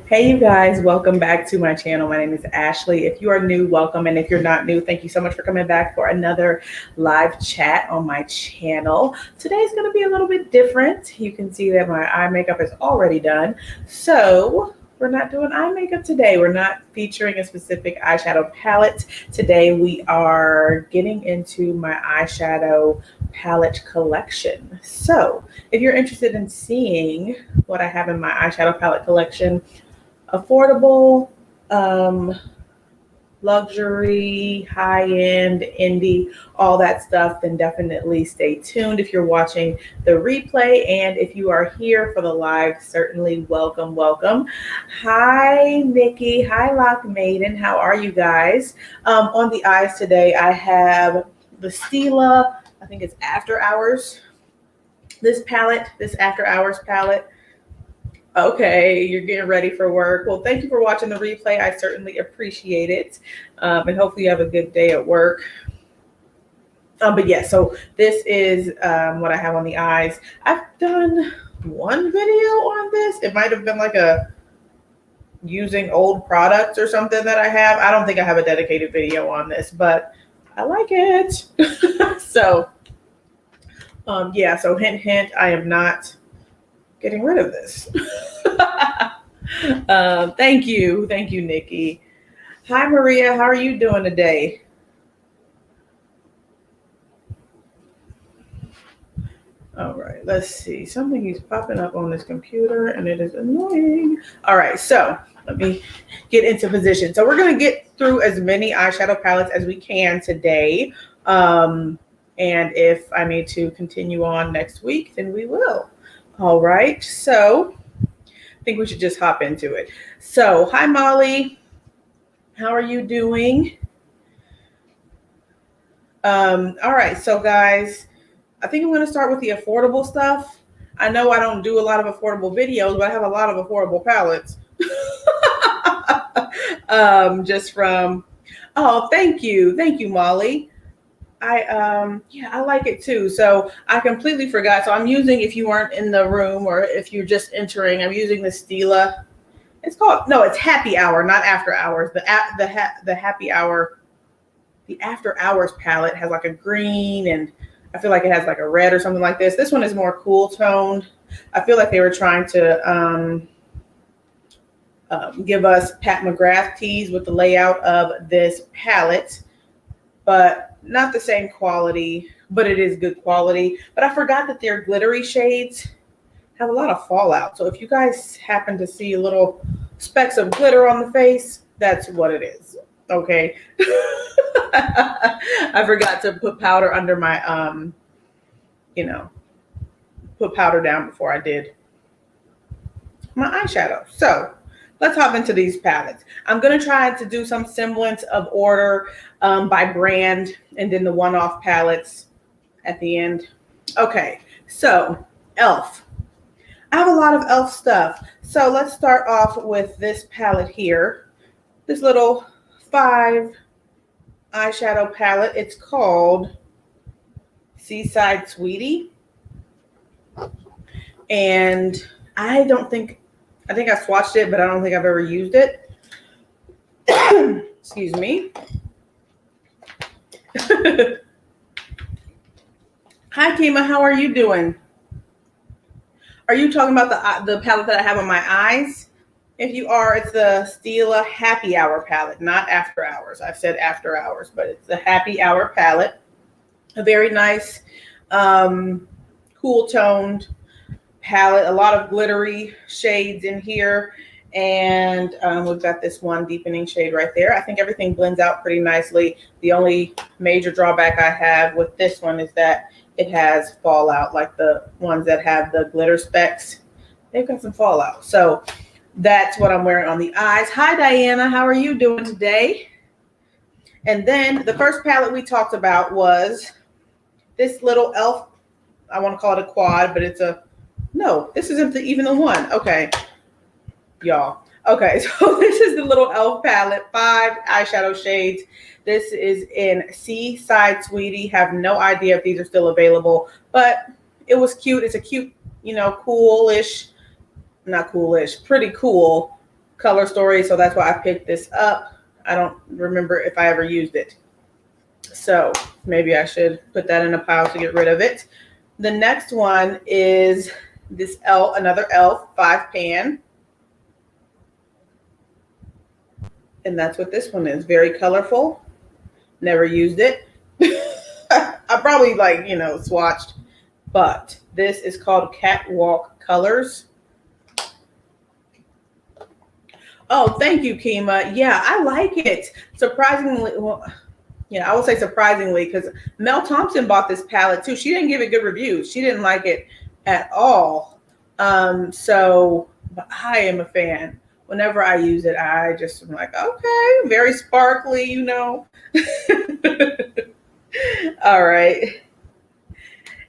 Hey you guys, welcome back to my channel. My name is Ashley. If you are new, welcome. And if you're not new, thank you so much for coming back for another live chat on my channel. Today's going to be a little bit different. You can see that my eye makeup is already done. So we're not doing eye makeup today. We're not featuring a specific eyeshadow palette. Today we are getting into my eyeshadow palette collection. So if you're interested in seeing what I have in my eyeshadow palette collection, affordable, luxury, high-end, indie, all that stuff, then definitely stay tuned if you're watching the replay. And if you are here for the live, certainly welcome, welcome. Hi, Nikki. Hi, Lock Maiden. How are you guys? On the eyes today, I have the Stila, I think it's After Hours. This palette, this After Hours palette. Okay, you're getting ready for work. Well, thank you for watching the replay. I certainly appreciate it. And hopefully you have a good day at work. But yeah, so this is what I have on the eyes. I've done one video on this. It might have been like a using old products or something that I have. I don't think I have a dedicated video on this, but I like it. So yeah, so hint, hint, I am not getting rid of this. Thank you, Nikki. Hi, Maria. How are you doing today? All right, let's see. Something is popping up on this computer, and it is annoying. All right, so let me get into position. So we're going to get through as many eyeshadow palettes as we can today. And if I need to continue on next week, then we will. All right, so I think we should just hop into it. So, hi, Molly. How are you doing? All right, so guys, I think I'm going to start with the affordable stuff. I know I don't do a lot of affordable videos, but I have a lot of affordable palettes. Just from, oh, thank you, Molly. Yeah, I like it too. So I completely forgot. So I'm using, if you weren't in the room or if you're just entering, I'm using the Stila. It's called, no, it's Happy Hour, not After Hours. The Happy Hour, the After Hours palette has like a green, and I feel like it has like a red or something like this. This one is more cool toned. I feel like they were trying to give us Pat McGrath tees with the layout of this palette, but not the same quality, but it is good quality. But I forgot that their glittery shades have a lot of fallout. So if you guys happen to see little specks of glitter on the face, that's what it is. Okay. I forgot to put powder under my, put powder down before I did my eyeshadow. So let's hop into these palettes. I'm going to try to do some semblance of order by brand, and then the one-off palettes at the end. Okay, so e.l.f. I have a lot of e.l.f. stuff. So let's start off with this palette here. This little 5 eyeshadow palette. It's called Seaside Sweetie. And I think I swatched it, but I don't think I've ever used it. Excuse me. Hi, Kima. How are you doing? Are you talking about the palette that I have on my eyes? If you are, it's the Stila Happy Hour palette, not After Hours. I've said After Hours, but it's the Happy Hour palette. A very nice, cool toned palette. A lot of glittery shades in here. And we've got this one deepening shade right there. I think everything blends out pretty nicely. The only major drawback I have with this one is that it has fallout, like the ones that have the glitter specks. They've got some fallout. So that's what I'm wearing on the eyes. Hi, Diana. How are you doing today? And then the first palette we talked about was this little e.l.f. I want to call it a quad, but it's a, no, this isn't even the one. Okay. Y'all. Okay, so this is the little e.l.f. palette, 5 eyeshadow shades. This is in Seaside Sweetie. Have no idea if these are still available, but it was cute. It's a cute, coolish not coolish, pretty cool color story. So that's why I picked this up. I don't remember if I ever used it. So maybe I should put that in a pile to get rid of it. The next one is this another e.l.f. 5-pan. And that's what this one is. Very colorful. Never used it. I probably swatched. But this is called Catwalk Colors. Oh, thank you, Kima. Yeah, I like it. Surprisingly, well, I will say surprisingly, because Mel Thompson bought this palette too. She didn't give it good reviews. She didn't like it at all. But I am a fan. Whenever I use it, I just am like, okay, very sparkly, All right.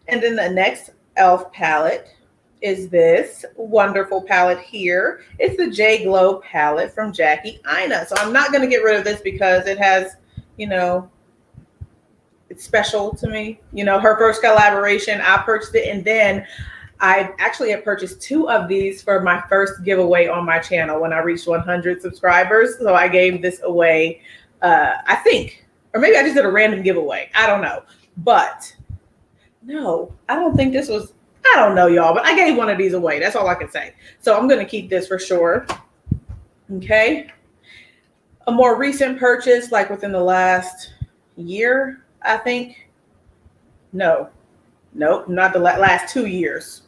And then the next e.l.f. palette is this wonderful palette here. It's the J Glow palette from Jackie Aina. So I'm not going to get rid of this because it has, it's special to me. Her first collaboration, I purchased it, and then I actually had purchased 2 of these for my first giveaway on my channel when I reached 100 subscribers. So I gave this away, I think, or maybe I just did a random giveaway. I don't know. But no, I don't think this was, I don't know, y'all, but I gave one of these away. That's all I can say. So I'm going to keep this for sure. Okay. A more recent purchase, like within the last year, I think. Nope, not the last 2 years.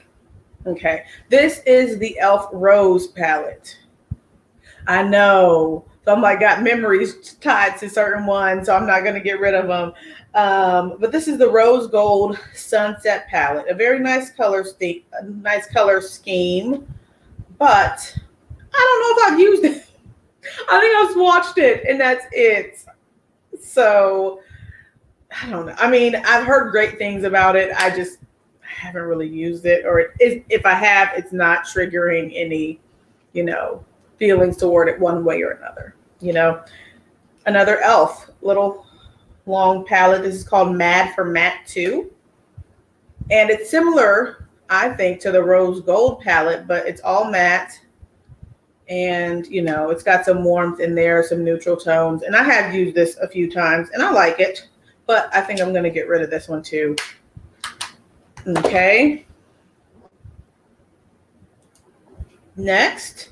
Okay. This is the e.l.f. Rose palette. I know. So I'm like, got memories tied to certain ones, so I'm not going to get rid of them. But this is the Rose Gold Sunset palette. A very nice color scheme. But I don't know if I've used it. I think I've swatched it, and that's it. So I don't know. I mean, I've heard great things about it. I haven't really used it, or if I have, it's not triggering any, feelings toward it one way or another. Another e.l.f. little long palette. This is called Mad for Matte 2. And it's similar, I think, to the Rose Gold palette, but it's all matte. And, it's got some warmth in there, some neutral tones. And I have used this a few times, and I like it. But I think I'm going to get rid of this one too. Okay. Next,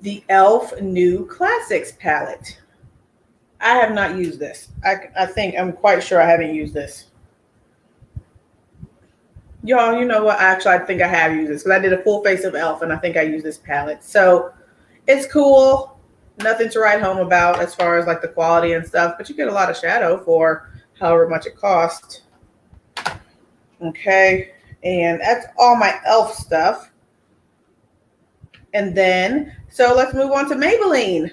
the e.l.f. New Classics palette. I have not used this. I'm quite sure I haven't used this. Y'all, you know what? Actually, I think I have used this because I did a full face of e.l.f. and I think I used this palette. So it's cool. Nothing to write home about as far as like the quality and stuff, but you get a lot of shadow for however much it costs. Okay. And that's all my e.l.f. stuff. And then, so let's move on to Maybelline.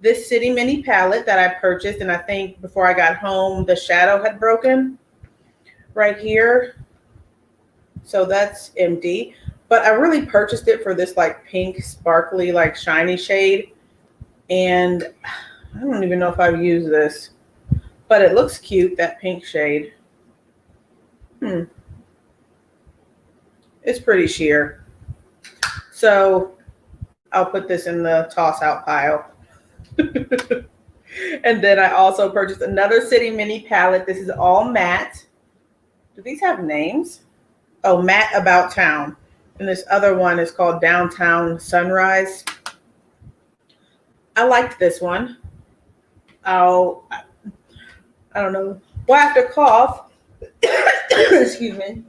This City Mini palette that I purchased, and I think before I got home, the shadow had broken right here. So that's empty. But I really purchased it for this like pink, sparkly, like shiny shade. And I don't even know if I've used this, but it looks cute, that pink shade. It's pretty sheer. So I'll put this in the toss out pile. And then I also purchased another City Mini palette. This is all matte. Do these have names? Oh, Matte About Town. And this other one is called Downtown Sunrise. I liked this one. I don't know. Well, I have to cough. Excuse me.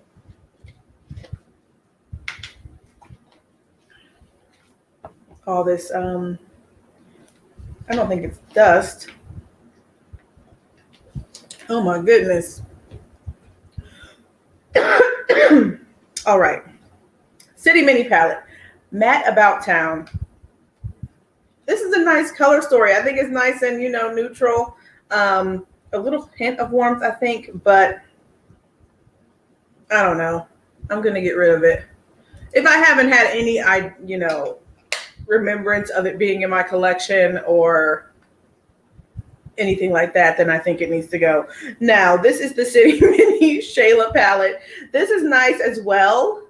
All this, I don't think it's dust. Oh my goodness. All right. City Mini palette. Matte About Town. This is a nice color story. I think it's nice and, neutral. A little hint of warmth, I think, but I don't know. I'm going to get rid of it. If I haven't had any, remembrance of it being in my collection or anything like that, then I think it needs to go. Now, this is the City Mini Shayla palette. This is nice as well.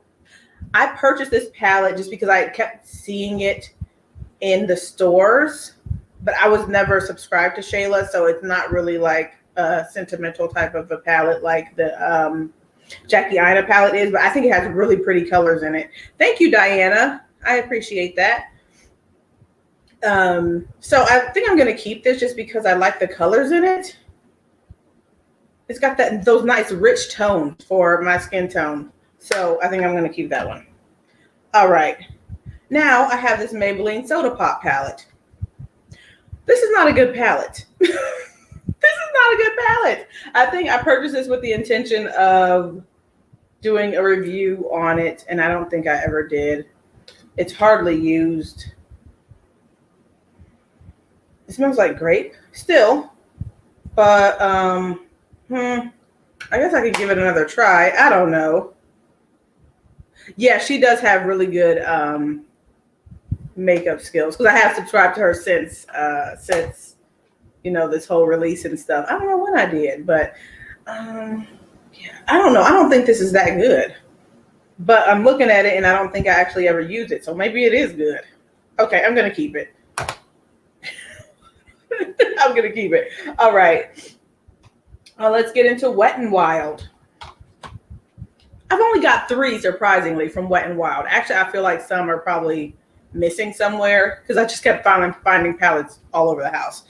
I purchased this palette just because I kept seeing it in the stores, but I was never subscribed to Shayla, so it's not really like a sentimental type of a palette like the Jackie Aina palette is, but I think it has really pretty colors in it. Thank you, Diana. I appreciate that. So I think I'm going to keep this just because I like the colors in it. It's got those nice rich tones for my skin tone. So I think I'm going to keep that one. All right. Now I have this Maybelline Soda Pop palette. This is not a good palette. This is not a good palette. I think I purchased this with the intention of doing a review on it, and I don't think I ever did. It's hardly used. It smells like grape still, but I guess I could give it another try. I don't know. Yeah, she does have really good makeup skills because I have subscribed to her since you know, this whole release and stuff. I don't know when I did, but yeah, I don't know. I don't think this is that good, but I'm looking at it and I don't think I actually ever used it, so maybe it is good. Okay, I'm gonna keep it. I'm gonna keep it. All right. Let's get into Wet n Wild. I've only got 3, surprisingly, from Wet n Wild. Actually, I feel like some are probably missing somewhere because I just kept finding palettes all over the house.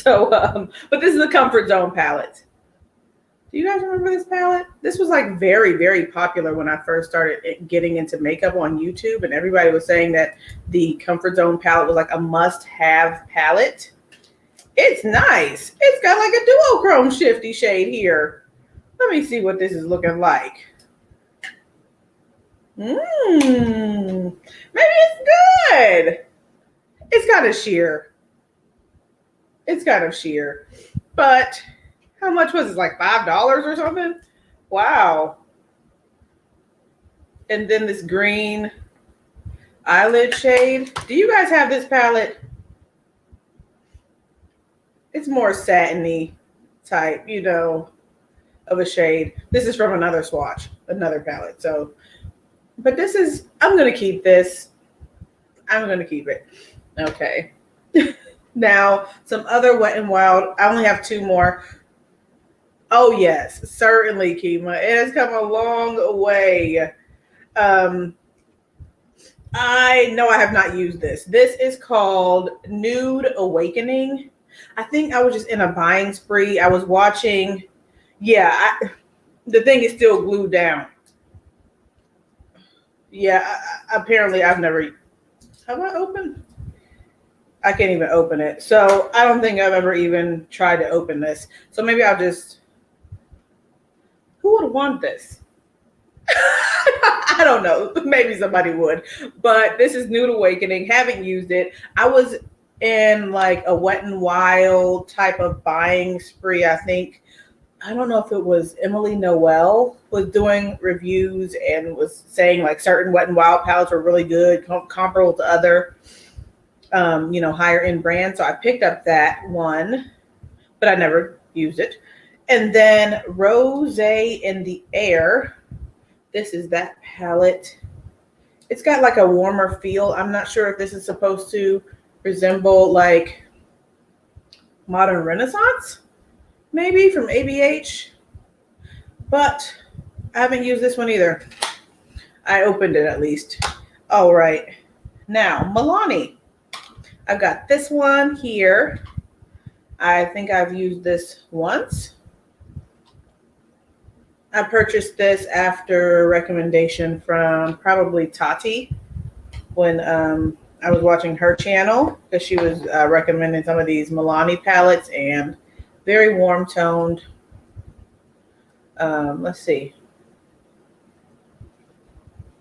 But this is the Comfort Zone palette. Do you guys remember this palette? This was like very, very popular when I first started getting into makeup on YouTube, and everybody was saying that the Comfort Zone palette was like a must-have palette. It's nice. It's got like a duochrome shifty shade here. Let me see what this is looking like. Maybe it's good. It's kind of sheer. It's kind of sheer. But how much was it? Like $5 or something? Wow. And then this green eyelid shade. Do you guys have this palette? It's more satiny type, you know, of a shade. This is from another swatch, another palette. So, but this is, I'm going to keep this. I'm going to keep it. Okay. Now, some other Wet n Wild. I only have 2 more. Oh, yes, certainly, Kima. It has come a long way. I know I have not used this. This is called Nude Awakening. I think I was just in a buying spree. I was watching. Yeah, the thing is still glued down. Yeah, apparently I've never. Have I opened? I can't even open it. So I don't think I've ever even tried to open this. So maybe I'll just. Who would want this? I don't know. Maybe somebody would. But this is Nude Awakening. Haven't used it. I was in like a Wet n Wild type of buying spree, I think. I don't know if it was Emily Noel was doing reviews and was saying like certain Wet n Wild palettes were really good, comparable to other, you know, higher end brands. So I picked up that one, but I never used it. And then Rose in the Air. This is that palette. It's got like a warmer feel. I'm not sure if this is supposed to resemble like Modern Renaissance, maybe from ABH, but I haven't used this one either. I opened it at least. All right, now Milani. I've got this one here. I think I've used this once. I purchased this after a recommendation from probably Tati when I was watching her channel because she was recommending some of these Milani palettes and very warm toned. Let's see.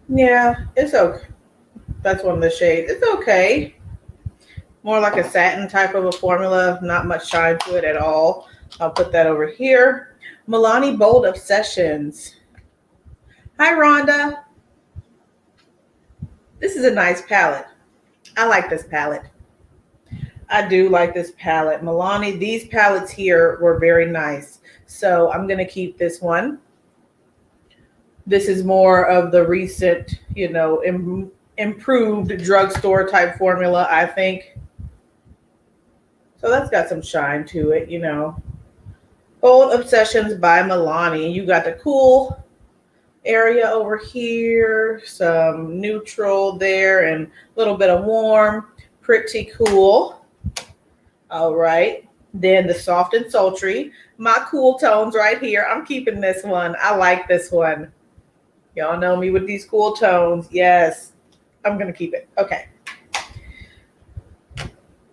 Yeah, it's okay. That's one of the shades. It's okay. More like a satin type of a formula. Not much shine to it at all. I'll put that over here. Milani Bold Obsessions. Hi, Rhonda. This is a nice palette. I like this palette. I do like this palette. Milani, these palettes here were very nice. So I'm going to keep this one. This is more of the recent, you know, improved drugstore type formula, I think. So that's got some shine to it, you know. Bold Obsessions by Milani. You got the cool area over here, some neutral there, and a little bit of warm. Pretty cool. All right. Then the soft and sultry. My cool tones right here. I'm keeping this one. I like this one. Y'all know me with these cool tones. Yes. I'm going to keep it. Okay.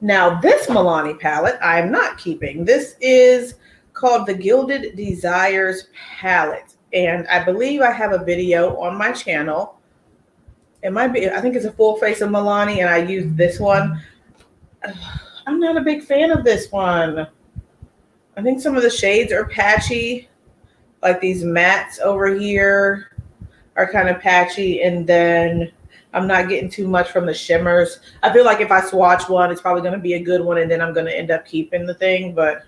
Now this Milani palette, I'm not keeping. This is called the Gilded Desires palette. And I believe I have a video on my channel. It might be, I think it's a full face of Milani, and I used this one. I'm not a big fan of this one. I think some of the shades are patchy. Like these mattes over here are kind of patchy. And then I'm not getting too much from the shimmers. I feel like if I swatch one, it's probably going to be a good one, and then I'm going to end up keeping the thing. But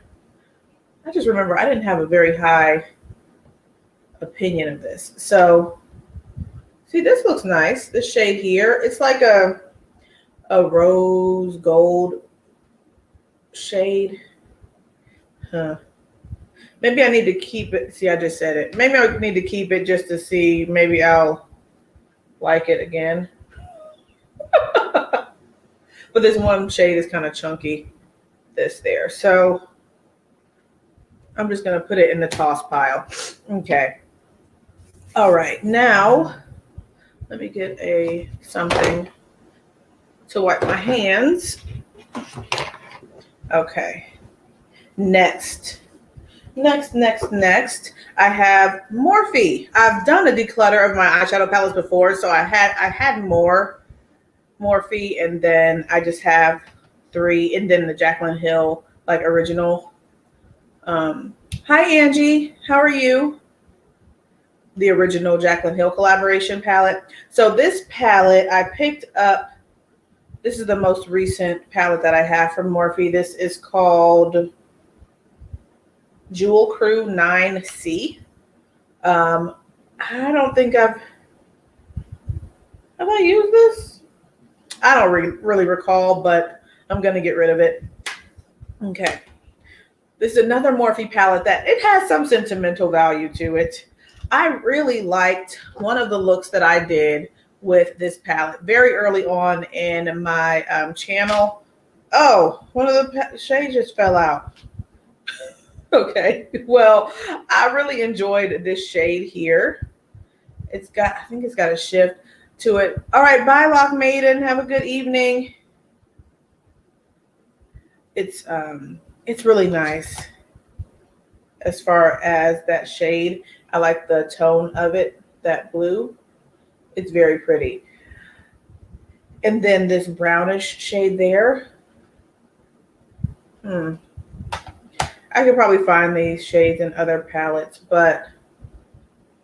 I just remember I didn't have a very high opinion of this. So, see, this looks nice. This shade here, it's like a rose gold shade. Huh. Maybe I need to keep it. See, I just said it. Maybe I need to keep it just to see. Maybe I'll like it again. But this one shade is kind of chunky. This there. So I'm just going to put it in the toss pile. Okay. All right. Now, let me get something to wipe my hands. Okay. Next, I have Morphe. I've done a declutter of my eyeshadow palettes before, so I had more Morphe, and then I just have 3, and then the Jaclyn Hill like original. Hi Angie, how are you? The original Jaclyn Hill collaboration palette. So this palette I picked up. This is the most recent palette that I have from Morphe. This is called Jewel Crew 9C. I don't think have I used this? I don't really recall, but I'm going to get rid of it. Okay. This is another Morphe palette that it has some sentimental value to it. I really liked one of the looks that I did with this palette very early on in my channel. Oh, one of the shades just fell out. Okay, well, I really enjoyed this shade here. I think it's got a shift to it. All right, bye, Lock Maiden. Have a good evening. It's really nice as far as that shade. I like the tone of it, that blue. It's very pretty. And then this brownish shade there. I could probably find these shades in other palettes, but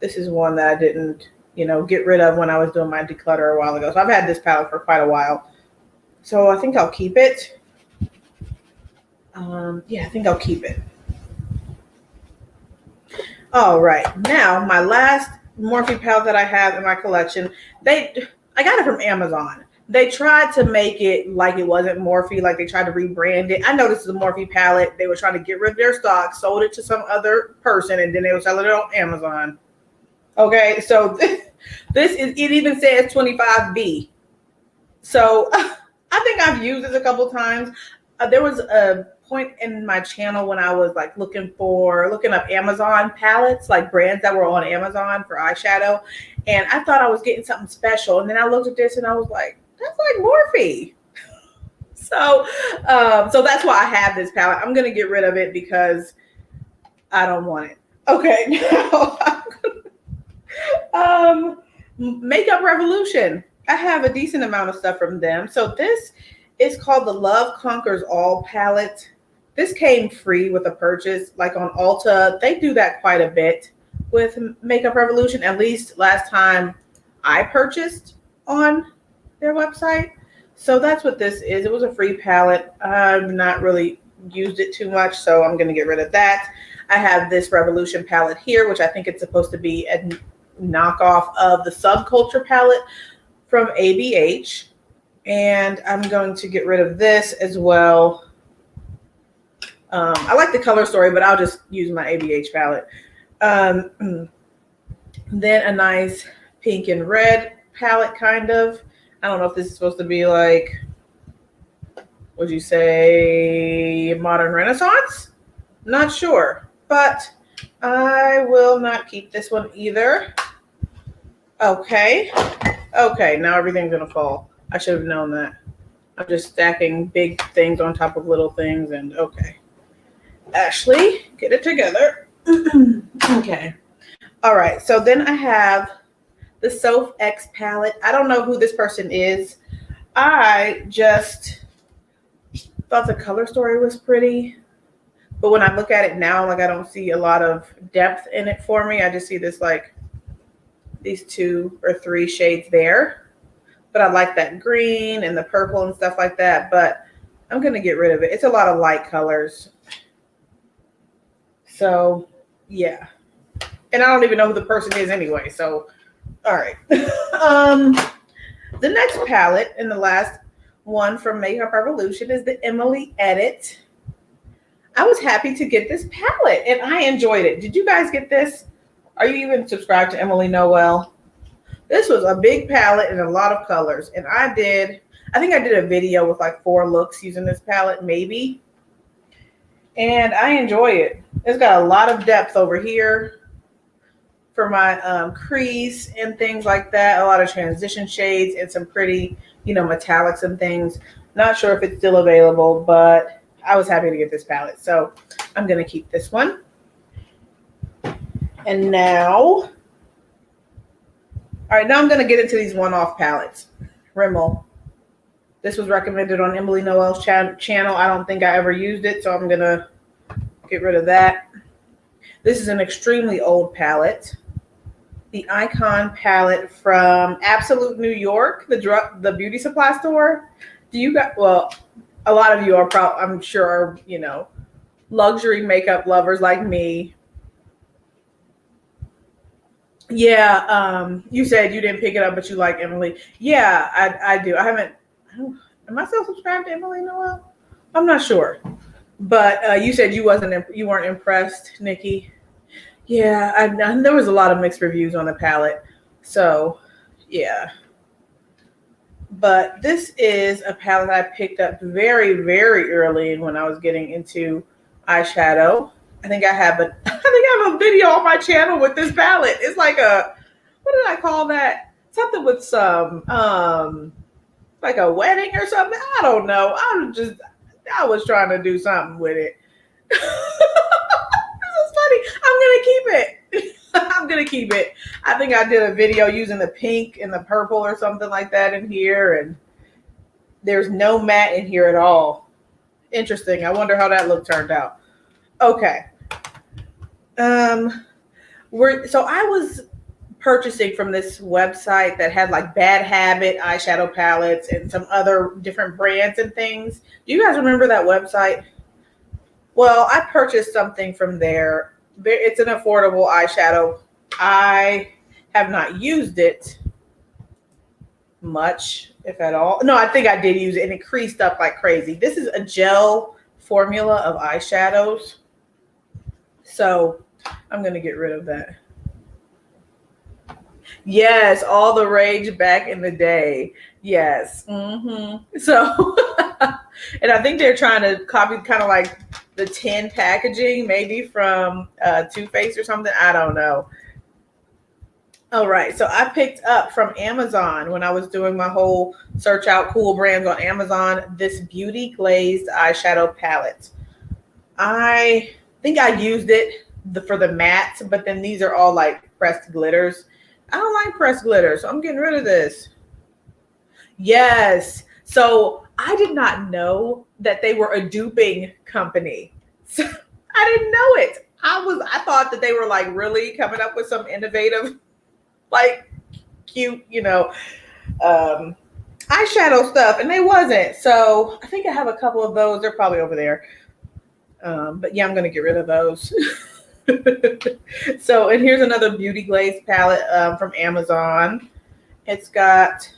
this is one that I didn't, get rid of when I was doing my declutter a while ago. So I've had this palette for quite a while. So I think I'll keep it. Yeah, I think I'll keep it. All right. Now, my last Morphe palette that I have in my collection, I got it from Amazon. They tried to make it like it wasn't Morphe, like they tried to rebrand it. I know this is a Morphe palette. They were trying to get rid of their stock, sold it to some other person, and then they were selling it on Amazon. Okay, so this is, it even says 25B. So I think I've used this a couple times. There was a point in my channel when I was like looking up Amazon palettes, like brands that were on Amazon for eyeshadow, and I thought I was getting something special. And then I looked at this and I was like, that's like Morphe. So that's why I have this palette. I'm gonna get rid of it because I don't want it. Okay, now Makeup Revolution. I have a decent amount of stuff from them. So this is called the Love Conquers All palette. This came free with a purchase, like on Ulta. They do that quite a bit with Makeup Revolution, at least last time I purchased on their website. So that's what this is. It was a free palette. I've not really used it too much, so I'm going to get rid of that. I have this Revolution palette here, which I think it's supposed to be a knockoff of the Subculture palette from ABH. And I'm going to get rid of this as well. I like the color story, but I'll just use my ABH palette. Then a nice pink and red palette, kind of. I don't know if this is supposed to be like, would you say modern Renaissance? Not sure, but I will not keep this one either. Okay, now everything's gonna fall. I should have known that. I'm just stacking big things on top of little things, and okay. Ashley, get it together. Okay. All right, so then I have the Self X palette. I don't know who this person is. I just thought the color story was pretty, but when I look at it now, like I don't see a lot of depth in it for me. I just see this like these 2 or 3 shades there, but I like that green and the purple and stuff like that, but I'm gonna get rid of it. It's a lot of light colors. So yeah, and I don't even know who the person is anyway, so all right. The next palette and the last one from Makeup Revolution is the Emily Edit. I was happy to get this palette and I enjoyed it. Did you guys get this? Are you even subscribed to Emily Noel? This was a big palette and a lot of colors, and I think I did a video with like 4 looks using this palette, maybe, and I enjoy it. It's got a lot of depth over here for my crease and things like that. A lot of transition shades and some pretty, metallics and things. Not sure if it's still available, but I was happy to get this palette. So I'm going to keep this one. And now, all right, now I'm going to get into these one-off palettes. Rimmel. This was recommended on Emily Noel's channel. I don't think I ever used it, so I'm going to get rid of that. This is an extremely old palette. The Icon palette from Absolute New York, the beauty supply store. Do you got, well, a lot of you are probably, I'm sure, luxury makeup lovers like me. Yeah, you said you didn't pick it up, but you like Emily. Yeah, I do. Am I still subscribed to Emily Noel? I'm not sure. But you said you weren't impressed, Nikki. Yeah, there was a lot of mixed reviews on the palette. So, yeah. But this is a palette I picked up very, very early when I was getting into eyeshadow. I think I have a video on my channel with this palette. It's like what did I call that? Something with some like a wedding or something. I don't know. I was trying to do something with it. This is funny. I'm gonna keep it. I'm gonna keep it. I think I did a video using the pink and the purple or something like that in here, and there's no matte in here at all. Interesting. I wonder how that look turned out. Okay. So I was purchasing from this website that had like Bad Habit eyeshadow palettes and some other different brands and things. Do you guys remember that website? Well, I purchased something from there. It's an affordable eyeshadow. I have not used it much, if at all. No, I think I did use it, and it creased up like crazy. This is a gel formula of eyeshadows. So I'm going to get rid of that. Yes, all the rage back in the day. Yes. So, and I think they're trying to copy kind of like the tin packaging, maybe from Too Faced or something. I don't know. All right. So I picked up from Amazon when I was doing my whole search out cool brands on Amazon, this Beauty Glazed eyeshadow palette. I think I used it for the mattes, but then these are all like pressed glitters. I don't like pressed glitter, so I'm getting rid of this. Yes. So I did not know that they were a duping company. So I didn't know it. I thought that they were like really coming up with some innovative, like cute, eyeshadow stuff, and they wasn't. So I think I have a couple of those. They're probably over there. But yeah, I'm gonna get rid of those. So, and here's another Beauty Glaze palette from Amazon. It's got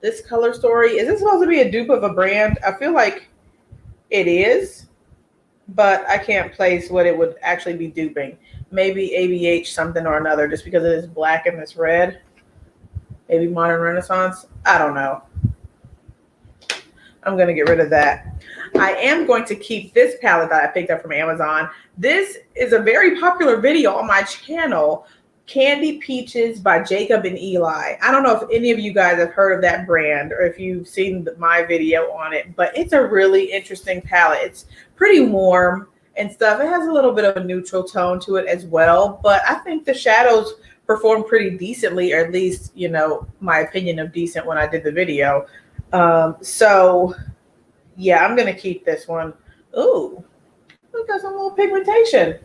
this color story. Is this supposed to be a dupe of a brand? I feel like it is, but I can't place what it would actually be duping. Maybe ABH something or another, just because it is black and this red. Maybe Modern Renaissance. I don't know. I'm going to get rid of that. I am going to keep this palette that I picked up from Amazon. This is a very popular video on my channel, Candy Peaches by Jacob and Eli. I don't know if any of you guys have heard of that brand or if you've seen my video on it, but it's a really interesting palette. It's pretty warm and stuff. It has a little bit of a neutral tone to it as well, but I think the shadows performed pretty decently, or at least, you know, my opinion of decent when I did the video. So yeah, I'm gonna keep this one. Ooh, look, got some little pigmentation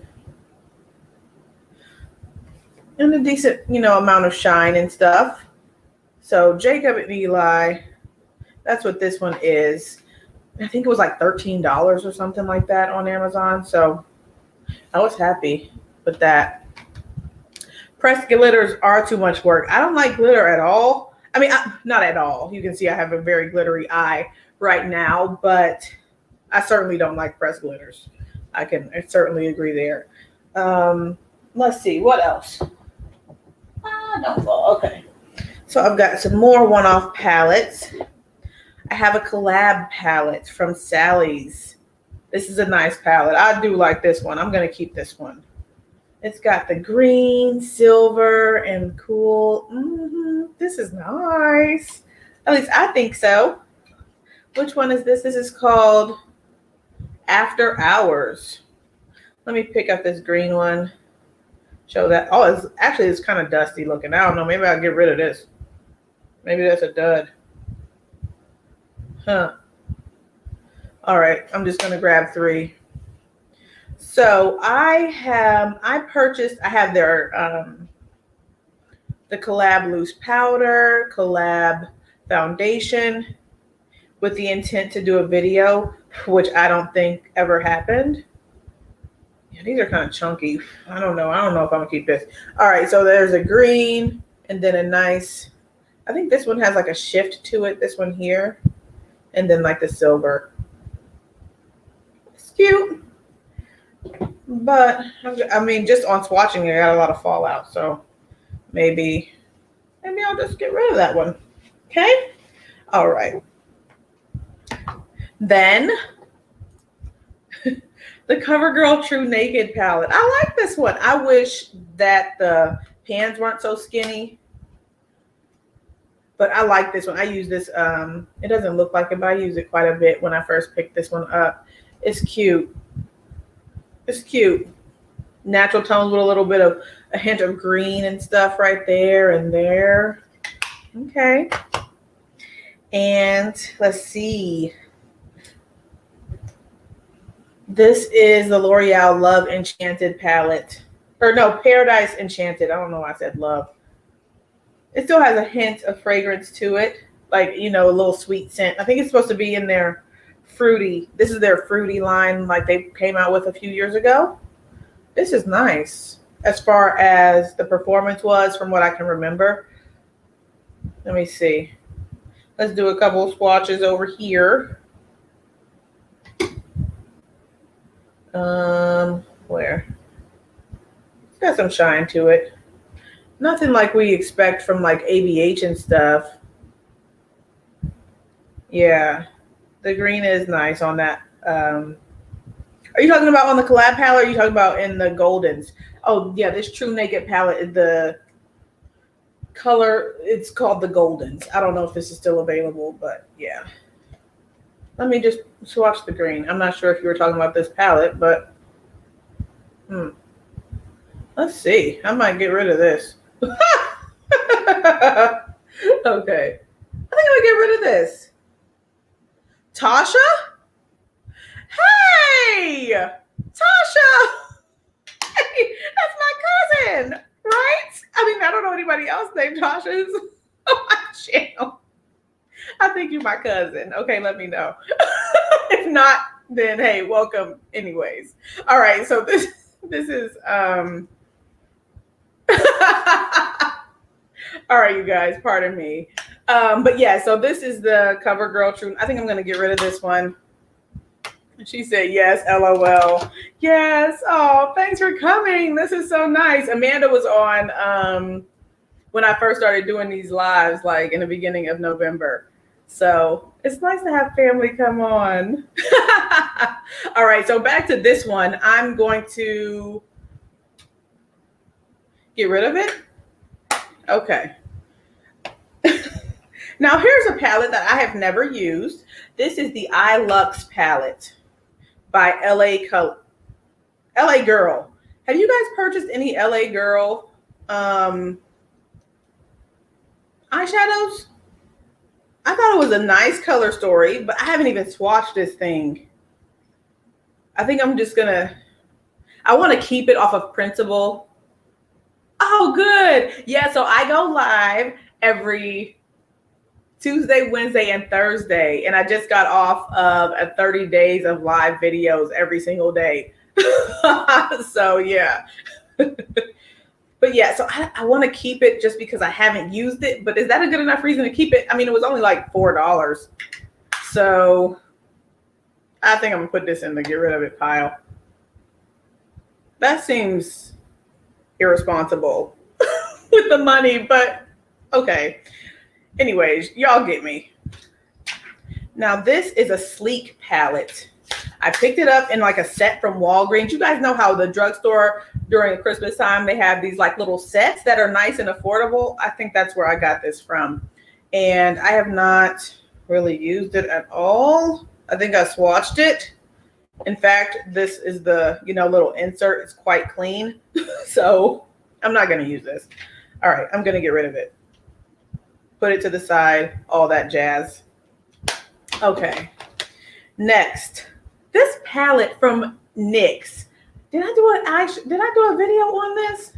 and a decent, you know, amount of shine and stuff. So Jacob and Eli, that's what this one is. I think it was like $13 or something like that on Amazon. So I was happy with that. Pressed glitters are too much work. I don't like glitter at all. I mean, not at all. You can see I have a very glittery eye right now, but I certainly don't like pressed glitters. I certainly agree there. Let's see, what else? Don't fall. Okay. So I've got some more one-off palettes. I have a collab palette from Sally's. This is a nice palette. I do like this one. I'm going to keep this one. It's got the green, silver, and cool. This is nice. At least I think so. Which one is this? This is called After Hours. Let me pick up this green one. Show that. Oh, it's kind of dusty looking. I don't know. Maybe I'll get rid of this. Maybe that's a dud. Huh. All right. I'm just going to grab 3. So I have their the collab loose powder, collab foundation, with the intent to do a video, which I don't think ever happened. Yeah, these are kind of chunky. I don't know if I'm gonna keep this. All right, so there's a green and then a nice, I think this one has like a shift to it, this one here, and then like the silver. It's cute. But I mean, just on swatching it, I got a lot of fallout, so maybe I'll just get rid of that one. Okay. All right. Then the CoverGirl True Naked palette. I like this one. I wish that the pans weren't so skinny, but I like this one. I use this. It doesn't look like it, but I use it quite a bit when I first picked this one up. It's cute. It's cute. Natural tones with a little bit of a hint of green and stuff right there and there. Okay. And let's see. This is the L'Oreal Love Enchanted palette. Or no, Paradise Enchanted. I don't know why I said love. It still has a hint of fragrance to it. Like, you know, a little sweet scent. I think it's supposed to be in their fruity. This is their fruity line like they came out with a few years ago. This is nice as far as the performance was from what I can remember. Let me see. Let's do a couple of swatches over here. Where? It's got some shine to it. Nothing like we expect from like ABH and stuff. Yeah. The green is nice on that. Are you talking about on the collab palette, or are you talking about in the goldens? Oh, yeah, this True Naked palette, the color, it's called the goldens. I don't know if this is still available, but yeah. Let me just swatch the green. I'm not sure if you were talking about this palette, but let's see. I might get rid of this. Okay. I think I'm gonna get rid of this. Tasha? Hey! Tasha! Hey, that's my cousin, right? I mean, I don't know anybody else named Tasha is on my channel. I think you're my cousin. Okay, let me know. If not, then hey, welcome anyways. All right, so this is all right, you guys, pardon me. But yeah, so this is the CoverGirl True. I think I'm gonna get rid of this one. She said yes, LOL. Yes. Oh, thanks for coming. This is so nice. Amanda was on when I first started doing these lives, like in the beginning of November. So it's nice to have family come on. All right, so back to this one. I'm going to get rid of it. Okay. Now here's a palette that I have never used. This is the iLux palette by LA Girl. Have you guys purchased any LA Girl eyeshadows? I thought it was a nice color story, but I haven't even swatched this thing. I think I'm just I want to keep it off of principle. Oh, good. Yeah, so I go live every Tuesday, Wednesday, and Thursday. And I just got off of a 30 days of live videos every single day. So yeah. But yeah, so I want to keep it just because I haven't used it. But is that a good enough reason to keep it? I mean, it was only like $4. So I think I'm going to put this in the get rid of it pile. That seems irresponsible with the money, but okay. Anyways, y'all get me. Now this is a sleek palette. I picked it up in like a set from Walgreens. You guys know how the drugstore during Christmas time, they have these like little sets that are nice and affordable. I think that's where I got this from. And I have not really used it at all. I think I swatched it. In fact, this is the, little insert. It's quite clean. So I'm not going to use this. All right, I'm going to get rid of it. Put it to the side, all that jazz. Okay. Next, this palette from NYX. Did I do a video on this?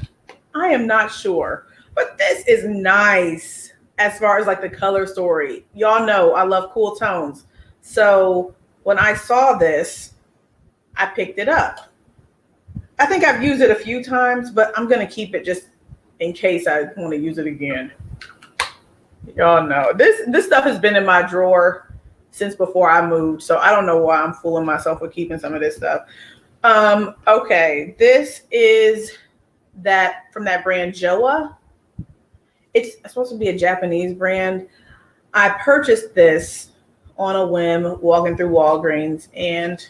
I am not sure, but this is nice as far as like the color story. Y'all know I love cool tones. So when I saw this, I picked it up. I think I've used it a few times, but I'm going to keep it just in case I want to use it again. Y'all know this stuff has been in my drawer since before I moved. So I don't know why I'm fooling myself with keeping some of this stuff. Okay. This is that from that brand Joa. It's supposed to be a Japanese brand. I purchased this on a whim walking through Walgreens, and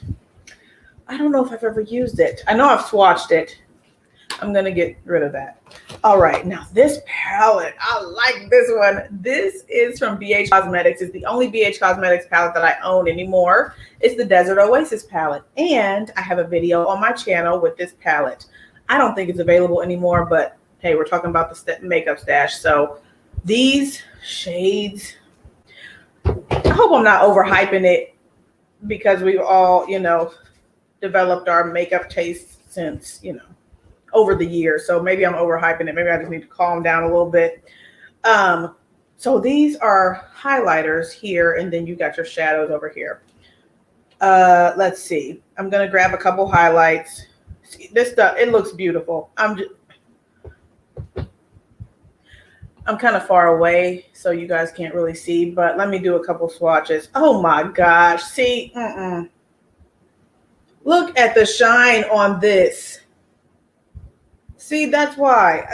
I don't know if I've ever used it. I know I've swatched it. I'm going to get rid of that. All right. Now this palette, I like this one. This is from BH Cosmetics. It's the only BH Cosmetics palette that I own anymore. It's the Desert Oasis palette. And I have a video on my channel with this palette. I don't think it's available anymore, but hey, we're talking about the makeup stash. So these shades, I hope I'm not overhyping it because we've all, developed our makeup tastes since, over the years. So maybe I'm overhyping it. Maybe I just need to calm down a little bit. So these are highlighters here, and then you got your shadows over here. Let's see. I'm going to grab a couple highlights. See, this stuff, it looks beautiful. I'm kind of far away, so you guys can't really see, but let me do a couple swatches. Oh my gosh. See, look at the shine on this. See, that's why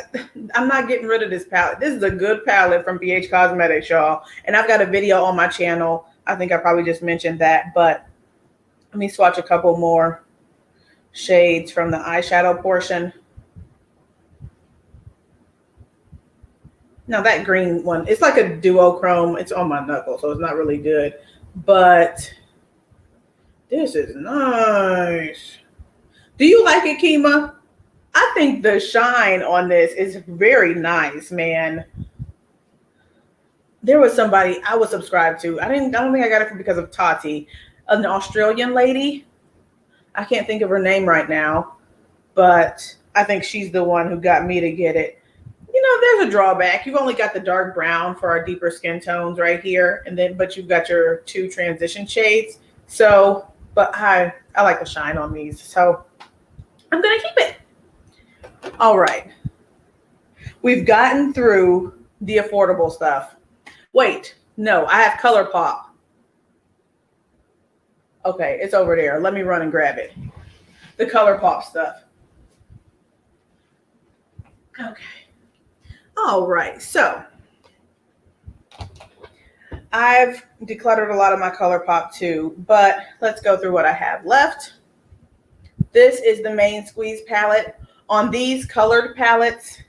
I'm not getting rid of this palette. This is a good palette from BH Cosmetics, y'all. And I've got a video on my channel. I think I probably just mentioned that, but let me swatch a couple more shades from the eyeshadow portion. Now that green one, it's like a duochrome. It's on my knuckle, so it's not really good, but this is nice. Do you like it, Kima? I think the shine on this is very nice, man. There was somebody I was subscribed to. I don't think I got it because of Tati, an Australian lady. I can't think of her name right now, but I think she's the one who got me to get it. There's a drawback. You've only got the dark brown for our deeper skin tones right here, but you've got your two transition shades. So but I like the shine on these, so I'm gonna keep it. All right, we've gotten through the affordable stuff. Wait, no, I have ColourPop. Okay, it's over there. Let me run and grab it. The ColourPop stuff. Okay. All right, so I've decluttered a lot of my ColourPop too, but let's go through what I have left. This is the main squeeze palette. On these colored palettes,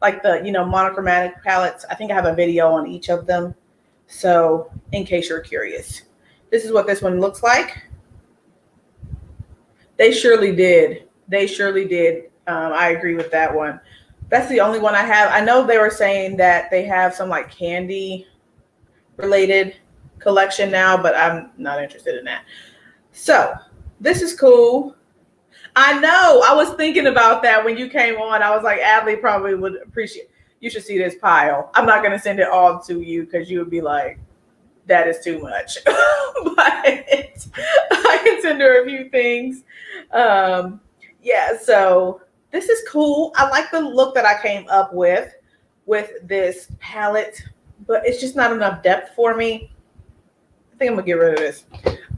like the, monochromatic palettes, I think I have a video on each of them. So in case you're curious, this is what this one looks like. They surely did. They surely did. I agree with that one. That's the only one I have. I know they were saying that they have some like candy related collection now, but I'm not interested in that. So this is cool. I know. I was thinking about that when you came on. I was like, Adley probably would appreciate. You should see this pile. I'm not going to send it all to you because you would be like, that is too much. But I can send her a few things. Yeah, so this is cool. I like the look that I came up with this palette, but it's just not enough depth for me. I think I'm going to get rid of this.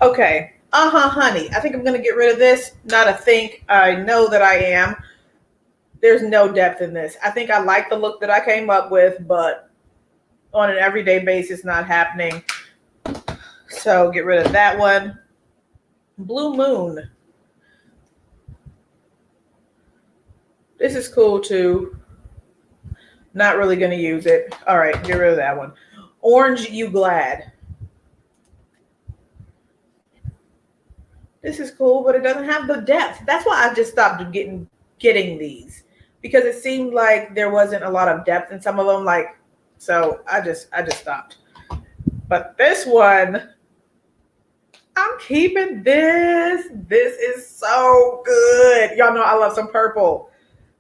Okay. Honey. I think I'm going to get rid of this. Not a think. I know that I am. There's no depth in this. I think I like the look that I came up with, but on an everyday basis, not happening. So get rid of that one. Blue Moon. This is cool too. Not really going to use it. All right, get rid of that one. Orange You Glad. This is cool, but it doesn't have the depth. That's why I just stopped getting these, because it seemed like there wasn't a lot of depth in some of them. Like, so I just stopped. But this one, I'm keeping this. This is so good. Y'all know I love some purple.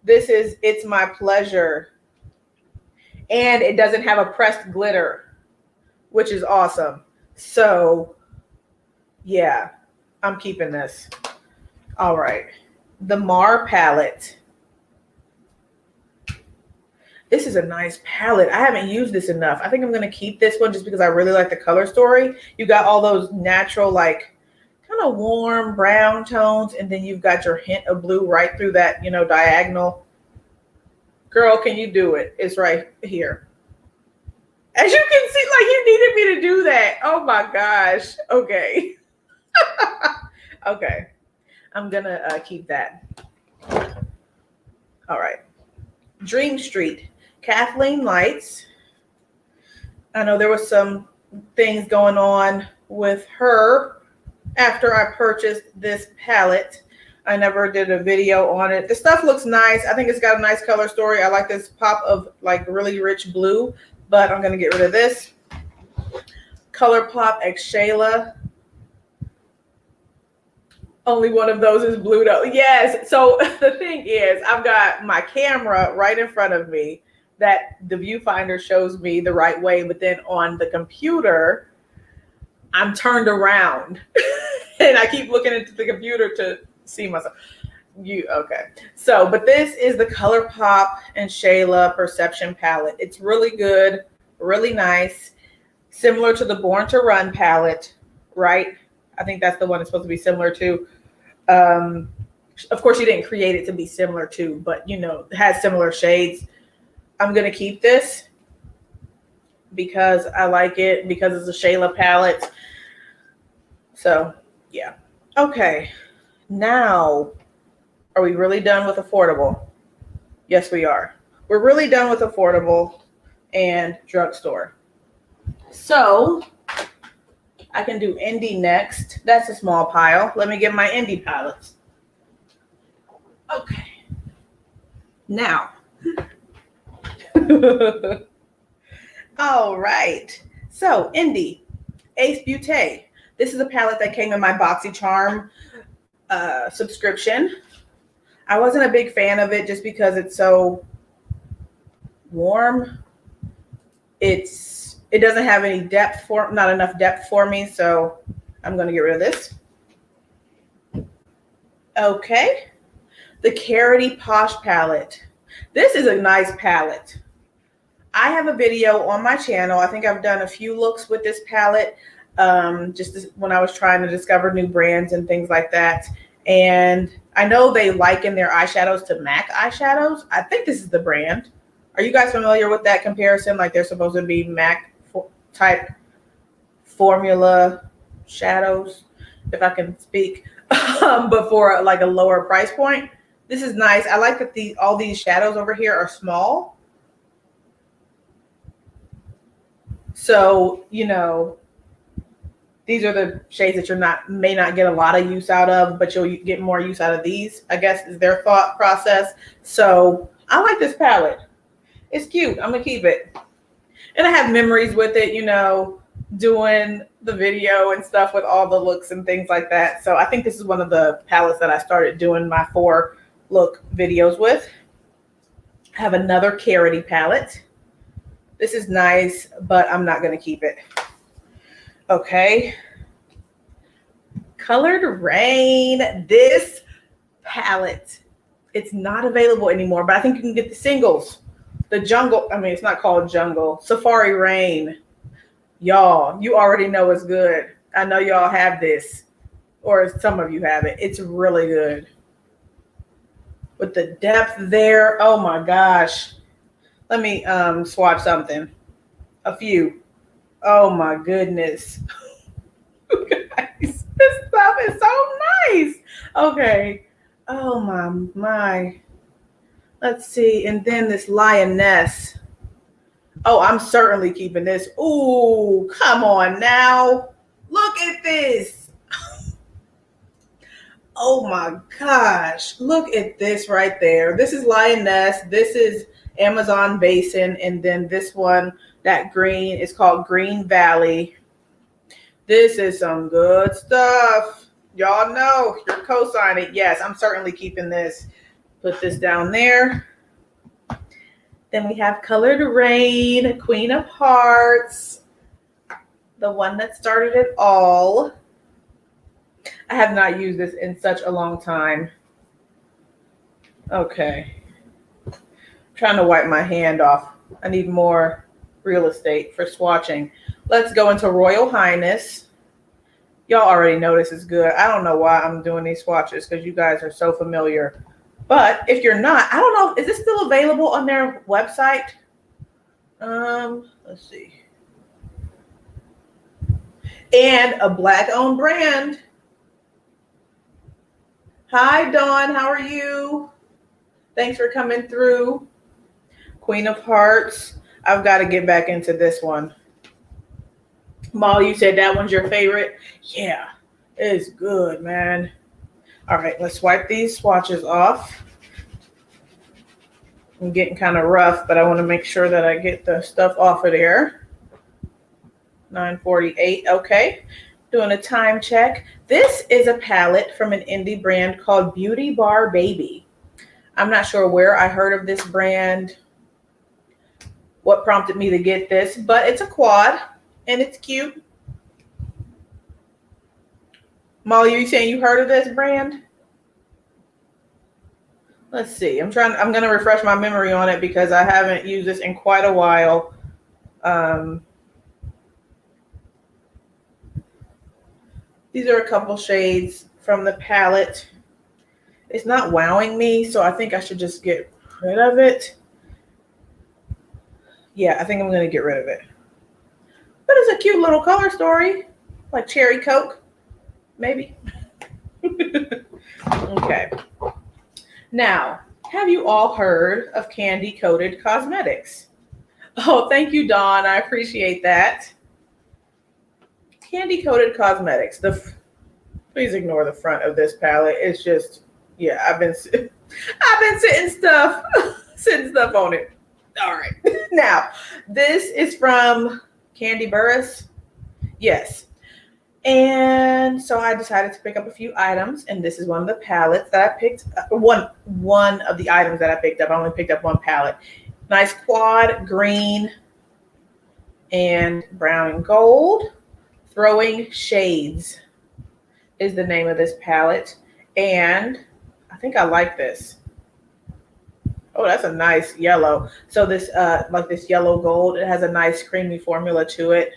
This is It's My Pleasure. And it doesn't have a pressed glitter, which is awesome. So, yeah, I'm keeping this. All right. The Mar palette. This is a nice palette. I haven't used this enough. I think I'm going to keep this one just because I really like the color story. You got all those natural, like, kind of warm brown tones, and then you've got your hint of blue right through that, diagonal. Girl, can you do it? It's right here. As you can see, like, you needed me to do that. Oh my gosh. Okay. Okay. I'm going to keep that. All right. Dream Street. Kathleen Lights. I know there was some things going on with her after I purchased this palette. I never did a video on it. The stuff looks nice. I think it's got a nice color story. I like this pop of like really rich blue, but I'm going to get rid of this. ColourPop X Shayla. Only one of those is blue though. Yes. So the thing is, I've got my camera right in front of me that the viewfinder shows me the right way, but then on the computer, I'm turned around and I keep looking into the computer to see myself. Okay. So, but this is the ColourPop and Shayla Perception palette. It's really good, really nice, similar to the Born to Run palette, right? I think that's the one it's supposed to be similar to. Of course, you didn't create it to be similar to, but it has similar shades. I'm going to keep this because I like it, because it's a Shayla palette. So, yeah. Okay. Now, are we really done with affordable? Yes, we are. We're really done with affordable and drugstore. So, I can do indie next. That's a small pile. Let me get my indie palettes. Okay. Now. All right. So, indie. Ace Beauté. This is a palette that came in my BoxyCharm subscription. I wasn't a big fan of it just because it's so warm. It doesn't have any depth not enough depth for me, so I'm going to get rid of this. Okay. The Carroty Posh palette. This is a nice palette. I have a video on my channel. I think I've done a few looks with this palette when I was trying to discover new brands and things like that. And I know they liken their eyeshadows to MAC eyeshadows. I think this is the brand. Are you guys familiar with that comparison? Like they're supposed to be MAC type formula shadows, if I can speak, but for like a lower price point. This is nice. I like that all these shadows over here are small. So, you know, these are the shades that you may not get a lot of use out of, but you'll get more use out of these, I guess, is their thought process. So I like this palette. It's cute. I'm gonna keep it. And I have memories with it, you know, doing the video and stuff with all the looks and things like that. So I think this is one of the palettes that I started doing my 4 look videos with. I have another Carroty palette. This is nice, but I'm not going to keep it. Okay. Colored Rain. This palette, it's not available anymore, but I think you can get the singles. The Jungle, I mean, it's not called Jungle. Safari Rain. Y'all, you already know it's good. I know y'all have this, or some of you have it. It's really good. With the depth there, oh my gosh. Let me swatch something. A few. Oh my goodness. Guys, this stuff is so nice. Okay. Oh my. Let's see. And then this Lioness. Oh, I'm certainly keeping this. Ooh, come on now. Look at this. Oh my gosh. Look at this right there. This is Lioness. This is Amazon Basin. And then this one, that green, is called Green Valley. This is some good stuff. Y'all know, you're co-signing. Yes, I'm certainly keeping this. Put this down there. Then we have Colored Rain, Queen of Hearts, the one that started it all. I have not used this in such a long time. Okay. I'm trying to wipe my hand off. I need more real estate for swatching. Let's go into Royal Highness. Y'all already know this is good. I don't know why I'm doing these swatches because you guys are so familiar. But if you're not, I don't know, is this still available on their website? Let's see. And a Black-owned brand. Hi, Dawn. How are you? Thanks for coming through. Queen of Hearts. I've got to get back into this one. Molly, you said that one's your favorite? Yeah, it's good, man. All right, let's wipe these swatches off. I'm getting kind of rough, but I want to make sure that I get the stuff off of there. 9:48, okay. Doing a time check. This is a palette from an indie brand called Beauty Bar Baby. I'm not sure where I heard of this brand, what prompted me to get this, but it's a quad and it's cute. Molly, are you saying you heard of this brand? Let's see. I'm going to refresh my memory on it because I haven't used this in quite a while. These are a couple shades from the palette. It's not wowing me, so I think I should just get rid of it. Yeah, I think I'm going to get rid of it. But it's a cute little color story, like cherry Coke, maybe. Okay. Now, have you all heard of candy-coated cosmetics? Oh, thank you, Dawn. I appreciate that. Candy-coated cosmetics. Please ignore the front of this palette. It's just, yeah, I've been sitting stuff on it. All right. Now, this is from Candy Burris. Yes. And so I decided to pick up a few items, and this is one of the palettes that I picked. One of the items that I picked up. I only picked up one palette. Nice quad, green and brown and gold. Throwing Shades is the name of this palette. And I think I like this. Oh, that's a nice yellow. So this, like this yellow gold, it has a nice creamy formula to it.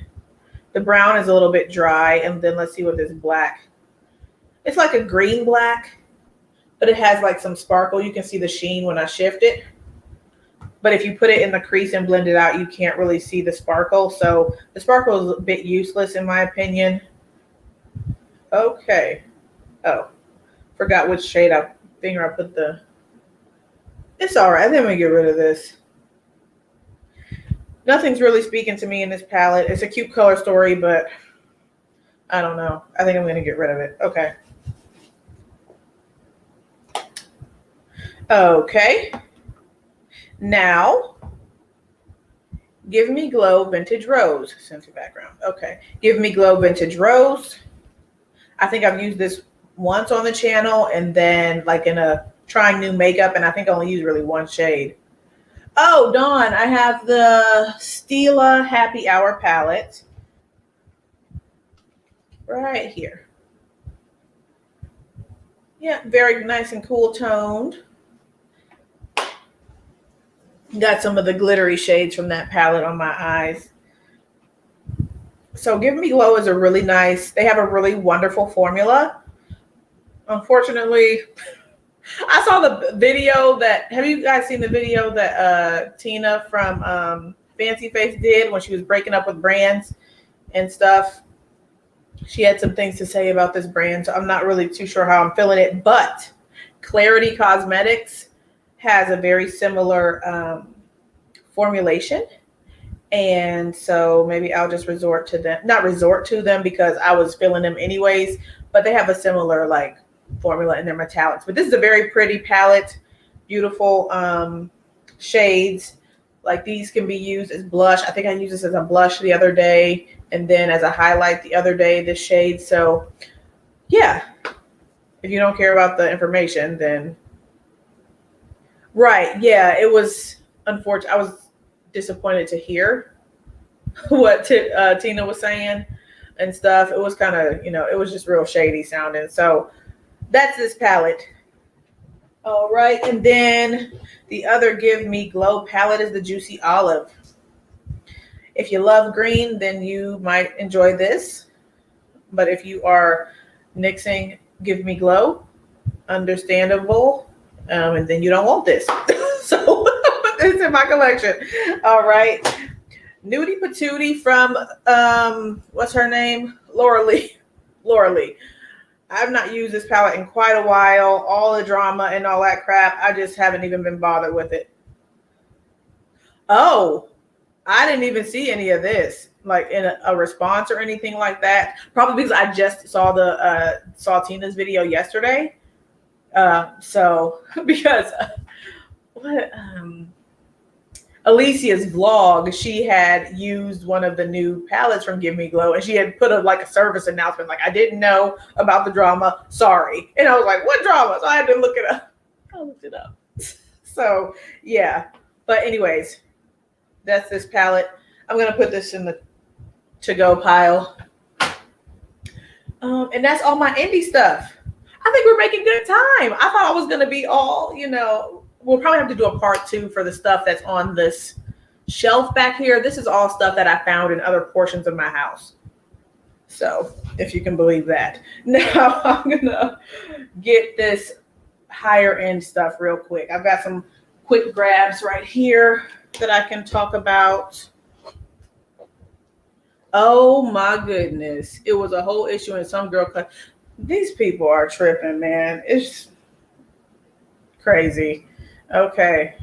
The brown is a little bit dry. And then let's see what this black. It's like a green black, but it has like some sparkle. You can see the sheen when I shift it. But if you put it in the crease and blend it out, you can't really see the sparkle. So the sparkle is a bit useless in my opinion. Okay. Oh, forgot which shade I put the. It's all right. Let me get rid of this. Nothing's really speaking to me in this palette. It's a cute color story, but I don't know. I think I'm going to get rid of it. Okay. Okay. Now, Give Me Glow Vintage Rose. Center background. Okay. Give Me Glow Vintage Rose. I think I've used this once on the channel and then like in a trying new makeup, and I think I only used really one shade. Oh, Dawn, I have the Stila Happy Hour palette right here. Yeah, very nice and cool toned. Got some of the glittery shades from that palette on my eyes. So Give Me Glow is a really nice, they have a really wonderful formula. Unfortunately, I saw the video that, have you guys seen the video that Tina from Fancy Face did when she was breaking up with brands and stuff? She had some things to say about this brand, so I'm not really too sure how I'm feeling it, but Clarity Cosmetics has a very similar formulation. And so maybe I'll just resort to them, not resort to them because I was feeling them anyways, but they have a similar like formula in their metallics. But this is a very pretty palette, beautiful shades. Like these can be used as blush. I think I used this as a blush the other day and then as a highlight the other day, this shade. So yeah, if you don't care about the information, then right. Yeah, it was unfortunate. I was disappointed to hear what Tina was saying and stuff. It was kind of, you know, it was just real shady sounding. So that's this palette. All right. And then the other Give Me Glow palette is the Juicy Olive. If you love green, then you might enjoy this. But if you are nixing Give Me Glow, understandable. And then you don't want this. So it's in my collection. All right. Nudie Patootie from, what's her name? Laura Lee. I've not used this palette in quite a while. All the drama and all that crap. I just haven't even been bothered with it. Oh, I didn't even see any of this, like in a response or anything like that. Probably because I just saw saw Tina's video yesterday. So because what Alicia's vlog, she had used one of the new palettes from Give Me Glow, and she had put a service announcement like, I didn't know about the drama, sorry. And I was like, what drama? So I had to look it up. I looked it up. So yeah, but anyways, that's this palette. I'm gonna put this in the to-go pile. And that's all my indie stuff. I think we're making good time. I thought I was gonna be all, you know, we'll probably have to do a part 2 for the stuff that's on this shelf back here. This is all stuff that I found in other portions of my house. So if you can believe that. Now I'm gonna get this higher end stuff real quick. I've got some quick grabs right here that I can talk about. Oh my goodness. It was a whole issue in some girl cut. These people are tripping, man. It's crazy. Okay.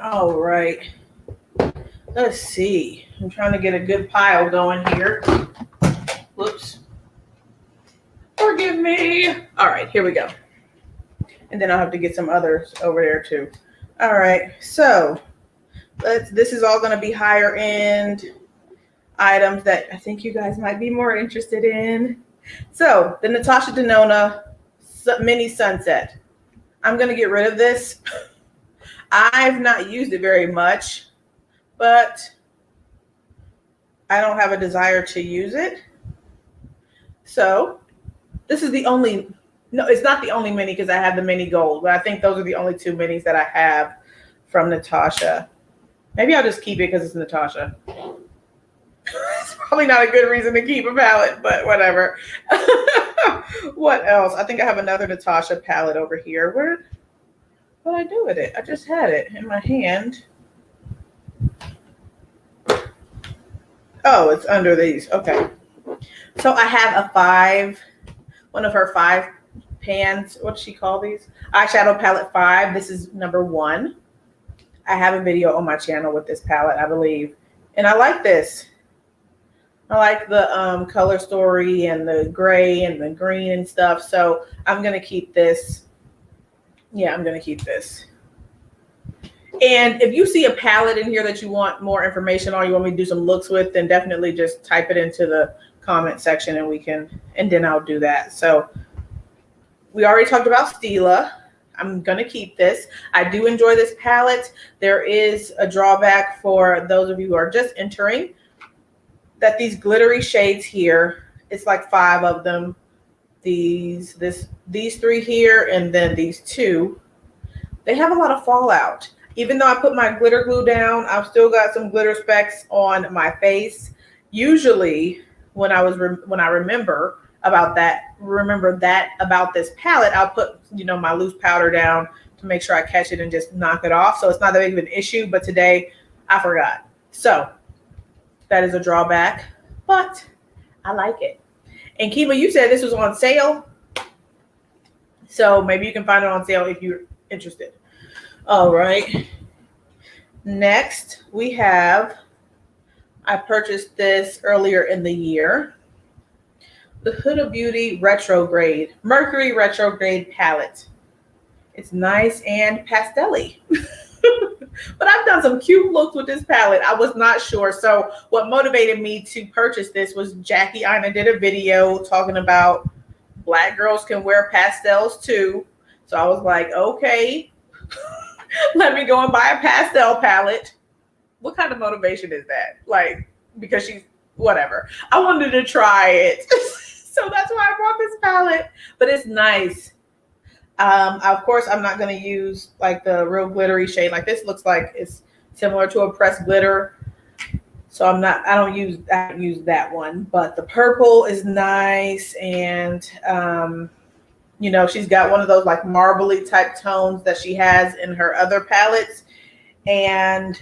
All right. Let's see. I'm trying to get a good pile going here. Whoops. Forgive me. All right, here we go. And then I'll have to get some others over there too. All right. So this is all going to be higher end items that I think you guys might be more interested in. So the Natasha Denona Mini Sunset. I'm going to get rid of this. I've not used it very much, but I don't have a desire to use it. So this is the only, no, it's not the only mini because I have the mini gold, but I think those are the only two minis that I have from Natasha. Maybe I'll just keep it because it's Natasha. It's probably not a good reason to keep a palette, but whatever. What else? I think I have another Natasha palette over here. What did I do with it? I just had it in my hand. Oh, it's under these. Okay. So I have one of her 5 pans. What does she call these? Eyeshadow palette 5. This is number 1. I have a video on my channel with this palette, I believe. And I like this. I like the color story and the gray and the green and stuff. So I'm going to keep this. Yeah, I'm going to keep this. And if you see a palette in here that you want more information on, you want me to do some looks with, then definitely just type it into the comment section and then I'll do that. So we already talked about Stila. I'm going to keep this. I do enjoy this palette. There is a drawback for those of you who are just entering, that these glittery shades here, it's like 5 of them. These 3 here, and then these 2, they have a lot of fallout. Even though I put my glitter glue down, I've still got some glitter specks on my face. Usually when I remember that about this palette, I'll put, my loose powder down to make sure I catch it and just knock it off. So it's not that big of an issue, but today I forgot. So that is a drawback, but I like it. And Kima, you said this was on sale. So maybe you can find it on sale if you're interested. All right. Next, I purchased this earlier in the year. The Huda Beauty Mercury Retrograde palette. It's nice and pastel-y. But I've done some cute looks with this palette. I was not sure. So what motivated me to purchase this was Jackie Ina did a video talking about Black girls can wear pastels too. So I was like, okay, let me go and buy a pastel palette. What kind of motivation is that? Like, because she's whatever. I wanted to try it. So that's why I bought this palette. But it's nice. Of course, I'm not going to use like the real glittery shade. Like this looks like it's similar to a pressed glitter. So I don't use that one. But the purple is nice. And, she's got one of those like marbly type tones that she has in her other palettes. And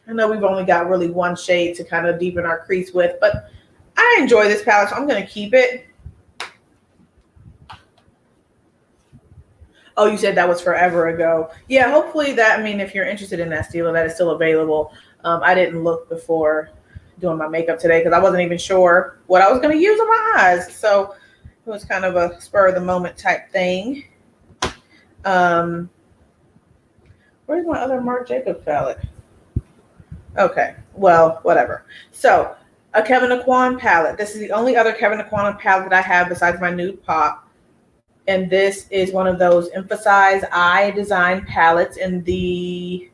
I know we've only got really one shade to kind of deepen our crease with. But I enjoy this palette, so I'm going to keep it. Oh, you said that was forever ago. Yeah, hopefully if you're interested in that Stila, that is still available. I didn't look before doing my makeup today because I wasn't even sure what I was going to use on my eyes. So it was kind of a spur of the moment type thing. Where's my other Marc Jacobs palette? Okay, well, whatever. So a Kevyn Aucoin palette. This is the only other Kevyn Aucoin palette that I have besides my Nude Pop. And this is one of those Emphasize Eye Design palettes in the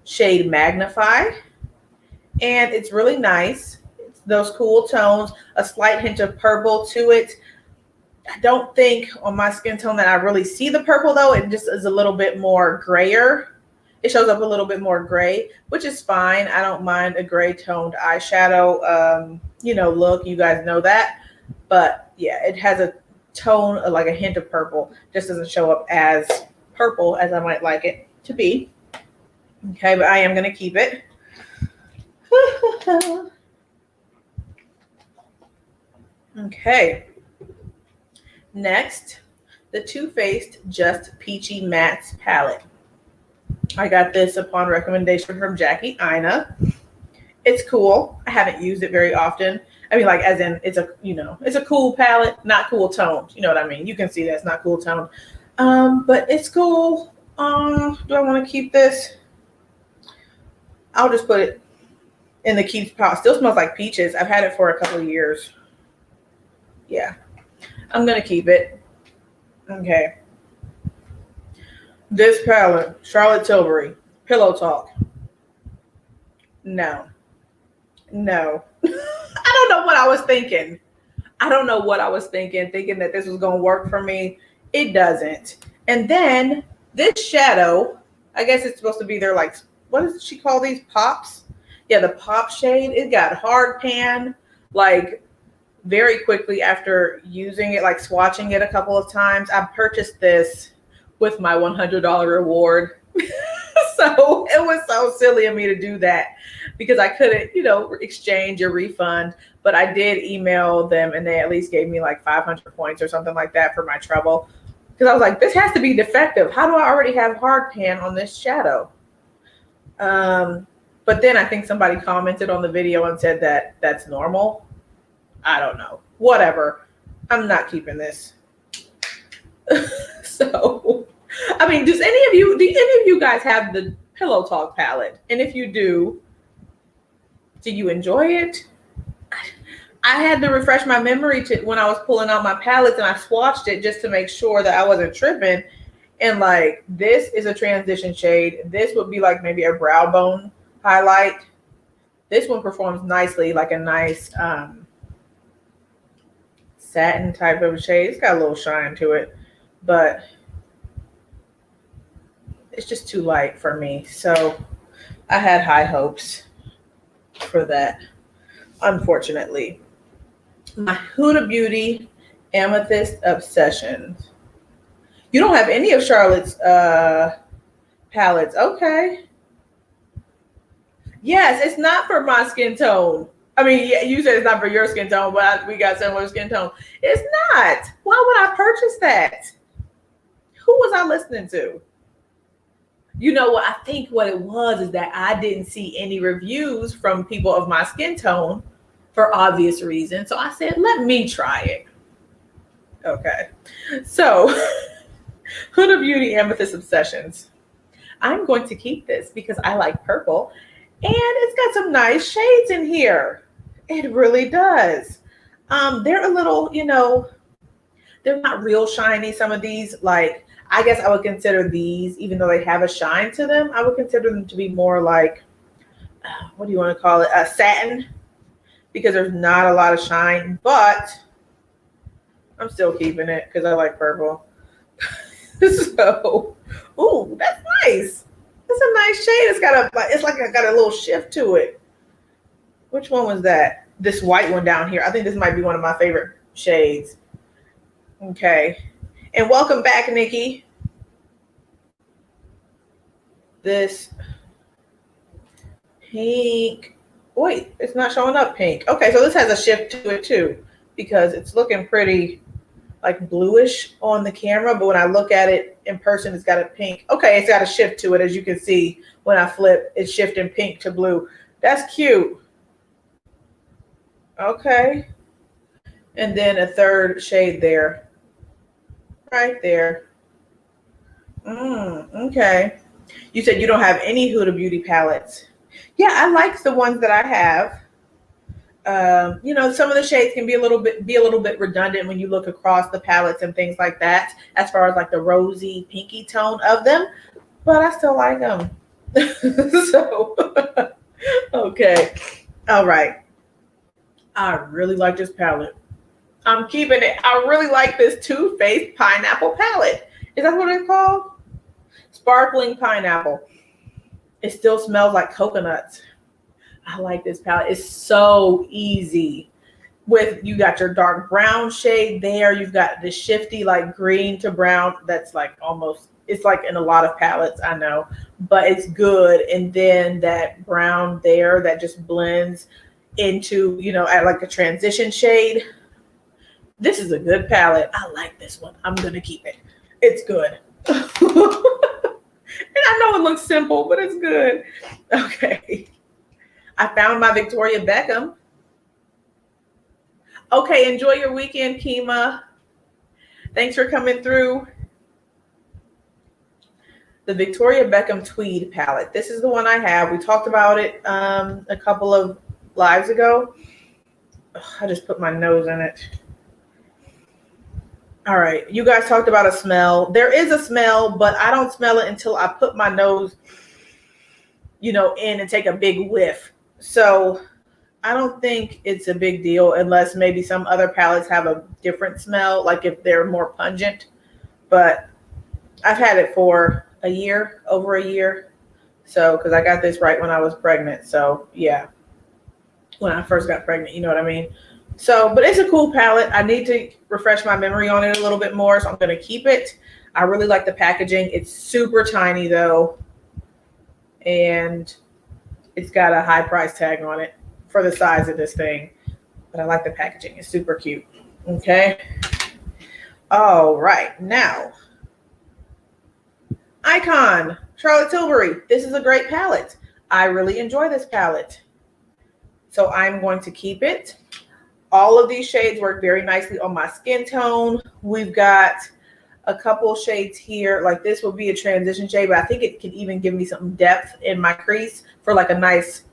shade Magnify. And it's really nice. It's those cool tones, a slight hint of purple to it. I don't think on my skin tone that I really see the purple though. It just is a little bit more grayer. It shows up a little bit more gray, which is fine. I don't mind a gray toned eyeshadow, look. You guys know that. But yeah, it has a tone like a hint of purple. Just doesn't show up as purple as I might like it to be. Okay, but I am going to keep it. Okay. Next, the Too Faced Just Peachy Mattes palette. I got this upon recommendation from Jackie Ina. It's cool. I haven't used it very often. I mean, like, as in, it's a cool palette, not cool toned. You know what I mean? You can see that it's not cool toned. But it's cool. Do I want to keep this? I'll just put it in the keep pot. Still smells like peaches. I've had it for a couple of years. Yeah. I'm going to keep it. Okay. This palette, Charlotte Tilbury, Pillow Talk. No. I don't know what I was thinking. I don't know what I was thinking that this was going to work for me. It doesn't. And then this shadow, I guess it's supposed to be their, like, what does she call these? Pops? Yeah, the pop shade. It got hard pan, like, very quickly after using it, like swatching it a couple of times. I purchased this with my $100 reward. So it was so silly of me to do that because I couldn't, exchange or refund. But I did email them and they at least gave me like 500 points or something like that for my trouble. Because I was like, this has to be defective. How do I already have hard pan on this shadow? But then I think somebody commented on the video and said that that's normal. I don't know. Whatever. I'm not keeping this. So, I mean, do any of you guys have the Pillow Talk palette? And if you do you enjoy it? I had to refresh my memory when I was pulling out my palettes, and I swatched it just to make sure that I wasn't tripping. And like, this is a transition shade. This would be like maybe a brow bone highlight. This one performs nicely, like a nice satin type of shade. It's got a little shine to it, but it's just too light for me. So I had high hopes for that, unfortunately. My Huda Beauty Amethyst Obsessions. You don't have any of Charlotte's palettes. Okay. Yes, it's not for my skin tone. I mean, yeah, you said it's not for your skin tone, but we got similar skin tone. It's not. Why would I purchase that? Who was I listening to? You know what? I think what it was is that I didn't see any reviews from people of my skin tone for obvious reasons. So I said, let me try it. Okay. So, Huda Beauty Amethyst Obsessions. I'm going to keep this because I like purple. And it's got some nice shades in here. It really does. They're a little, they're not real shiny. Some of these, like, I guess I would consider these, even though they have a shine to them, I would consider them to be more like, what do you want to call it? Satin, because there's not a lot of shine, but I'm still keeping it because I like purple. So, ooh, that's nice. It's a nice shade. It's like got a little shift to it. Which one was that? This white one down here. I think this might be one of my favorite shades. Okay. And welcome back, Nikki. This pink. Wait, it's not showing up pink. Okay, so this has a shift to it too because it's looking pretty like bluish on the camera, but when I look at it in person, it's got a pink. Okay, it's got a shift to it, as you can see when I flip, it's shifting pink to blue. That's cute. Okay. And then a third shade there. Right there. Okay. You said you don't have any Huda Beauty palettes. Yeah, I like the ones that I have. Some of the shades can be a little bit redundant when you look across the palettes and things like that, as far as like the rosy pinky tone of them, but I still like them. So, okay. All right. I really like this palette. I'm keeping it. I really like this Too Faced Pineapple palette. Is that what it's called? Sparkling Pineapple. It still smells like coconuts. I like this palette. It's so easy. You got your dark brown shade there. You've got the shifty like green to brown. That's like almost, it's like in a lot of palettes, I know, but it's good. And then that brown there that just blends into, at like a transition shade. This is a good palette. I like this one. I'm going to keep it. It's good. And I know it looks simple, but it's good. Okay. I found my Victoria Beckham. Okay, enjoy your weekend, Kima. Thanks for coming through. The Victoria Beckham Tweed palette. This is the one I have. We talked about it a couple of lives ago. Ugh, I just put my nose in it. All right, you guys talked about a smell. There is a smell, but I don't smell it until I put my nose, in and take a big whiff. So I don't think it's a big deal unless maybe some other palettes have a different smell, like if they're more pungent. But I've had it for a year, over a year. So, because I got this right when I was pregnant. So, yeah, when I first got pregnant, you know what I mean? So, but it's a cool palette. I need to refresh my memory on it a little bit more. So, I'm going to keep it. I really like the packaging. It's super tiny, though. And it's got a high price tag on it for the size of this thing. But I like the packaging. It's super cute. Okay. All right. Now, Icon, Charlotte Tilbury. This is a great palette. I really enjoy this palette. So I'm going to keep it. All of these shades work very nicely on my skin tone. We've got a couple shades here. Like this will be a transition shade, but I think it can even give me some depth in my crease for like a nice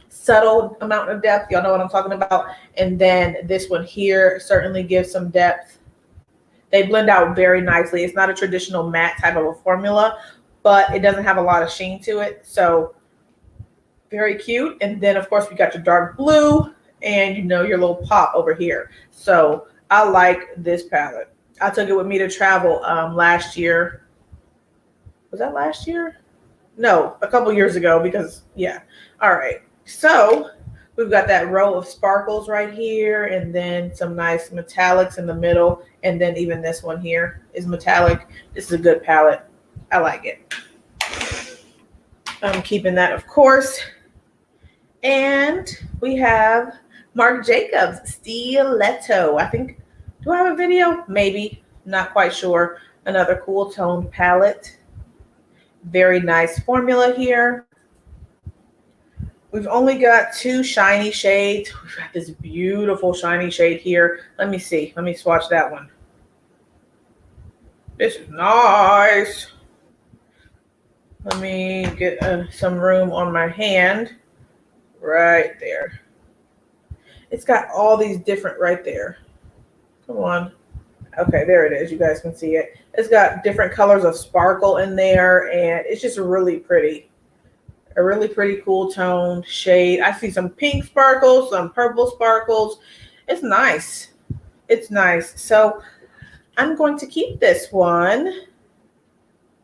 subtle amount of depth. Y'all know what I'm talking about. And then this one here certainly gives some depth. They blend out very nicely. It's not a traditional matte type of a formula, but it doesn't have a lot of sheen to it. So very cute. And then of course we got your dark blue and you know your little pop over here. So I like this palette. I took it with me to travel last year. Was that last year? No, a couple years ago because yeah. All right. So we've got that row of sparkles right here and then some nice metallics in the middle. And then even this one here is metallic. This is a good palette. I like it. I'm keeping that, of course. And we have Marc Jacobs Stiletto. I think, do I have a video? Maybe, not quite sure. Another cool toned palette. Very nice formula here. We've only got two shiny shades. We've got this beautiful shiny shade here. Let me see. Let me swatch that one. This is nice. Let me get some room on my hand. Right there. It's got all these different right there. Come on. Okay, there it is. You guys can see it. It's got different colors of sparkle in there, and it's just really pretty. A really pretty cool toned shade. I see some pink sparkles, some purple sparkles. It's nice. It's nice. So I'm going to keep this one.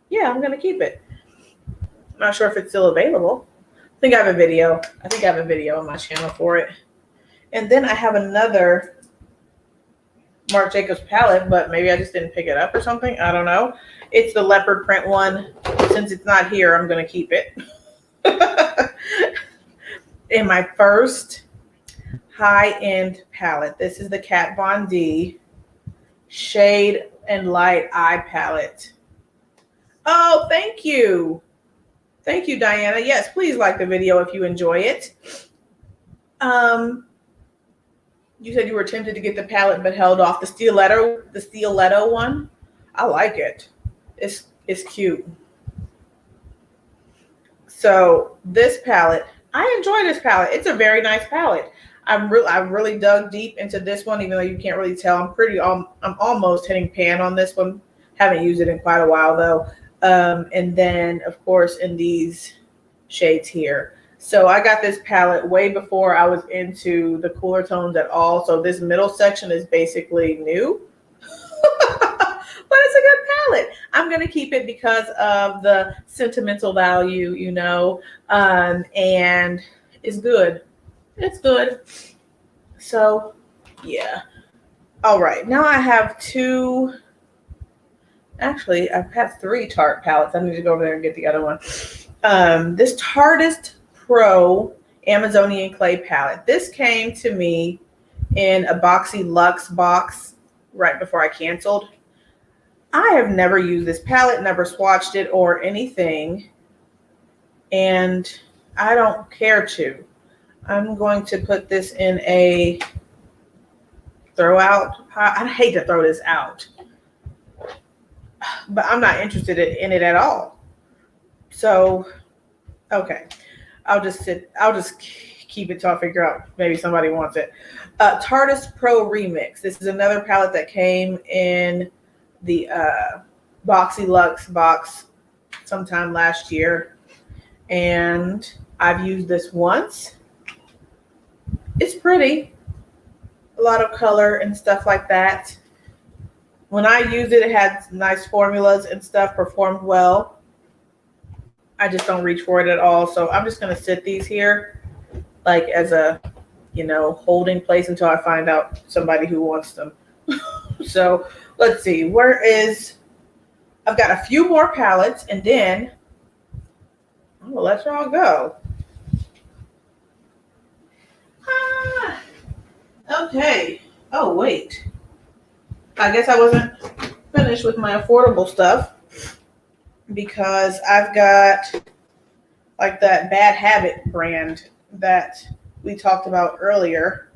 Yeah, I'm going to keep it. I'm not sure if it's still available. I think I have a video. I think I have a video on my channel for it. And then I have another Marc Jacobs palette, but maybe I just didn't pick it up or something. I don't know. It's the leopard print one. Since it's not here, I'm going to keep it. In my first high-end palette. This is the Kat Von D Shade and Light Eye Palette. Oh, thank you. Thank you, Diana. Yes, please like the video if you enjoy it. You said you were tempted to get the palette but held off. The stiletto one. I like it. It's cute. So this palette, I enjoy this palette. It's a very nice palette. I really dug deep into this one, even though you can't really tell. I'm almost hitting pan on this one. Haven't used it in quite a while though. And then of course in these shades here. So I got this palette way before I was into the cooler tones at all. So this middle section is basically new. But it's a good palette. I'm going to keep it because of the sentimental value, you know, and it's good. It's good. So, yeah. All right. Now I have two. Actually, I've had three Tarte palettes. I need to go over there and get the other one. This Tarteist Pro Amazonian Clay palette. This came to me in a Boxy Luxe box right before I canceled. I have never used this palette, never swatched it or anything, and I don't care to. I'm going to put this in a throw out. I hate to throw this out, but I'm not interested in it at all. So, okay, I'll just keep it till I figure out maybe somebody wants it. Tarteist Pro Remix. This is another palette that came in the Boxy Luxe box sometime last year, and I've used this once. It's pretty. A lot of color and stuff like that. When I used it, it had nice formulas and stuff, performed well. I just don't reach for it at all. So I'm just going to sit these here like as a, holding place until I find out somebody who wants them. So let's see, I've got a few more palettes and then I'm gonna let y'all go. Okay. Oh, wait. I guess I wasn't finished with my affordable stuff because I've got like that Bad Habit brand that we talked about earlier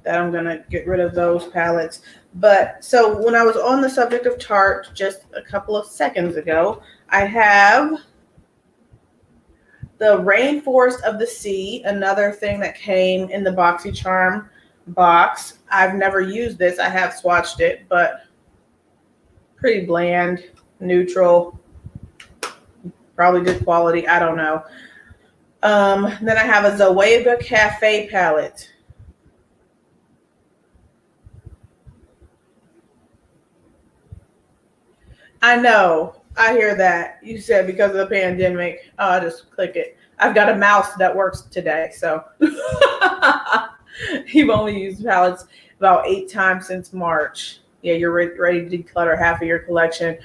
that I'm going to get rid of those palettes. But so when I was on the subject of Tarte just a couple of seconds ago, I have the Rainforest of the Sea, another thing that came in the BoxyCharm box. I've never used this. I have swatched it, but pretty bland, neutral, probably good quality. I don't know. Then I have a Zoeva Cafe palette. I know. I hear that. You said because of the pandemic. Oh, I just click it. I've got a mouse that works today, so you've only used palettes about 8 times since March. Yeah, you're ready to declutter half of your collection.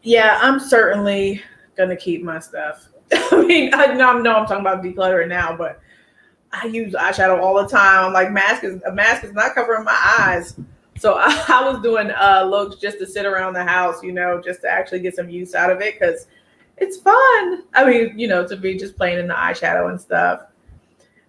Yeah, I'm certainly gonna keep my stuff. I mean, I know I'm talking about decluttering now, but I use eyeshadow all the time. Like a mask is not covering my eyes. So I was doing looks just to sit around the house, just to actually get some use out of it because it's fun. I mean, to be just playing in the eyeshadow and stuff.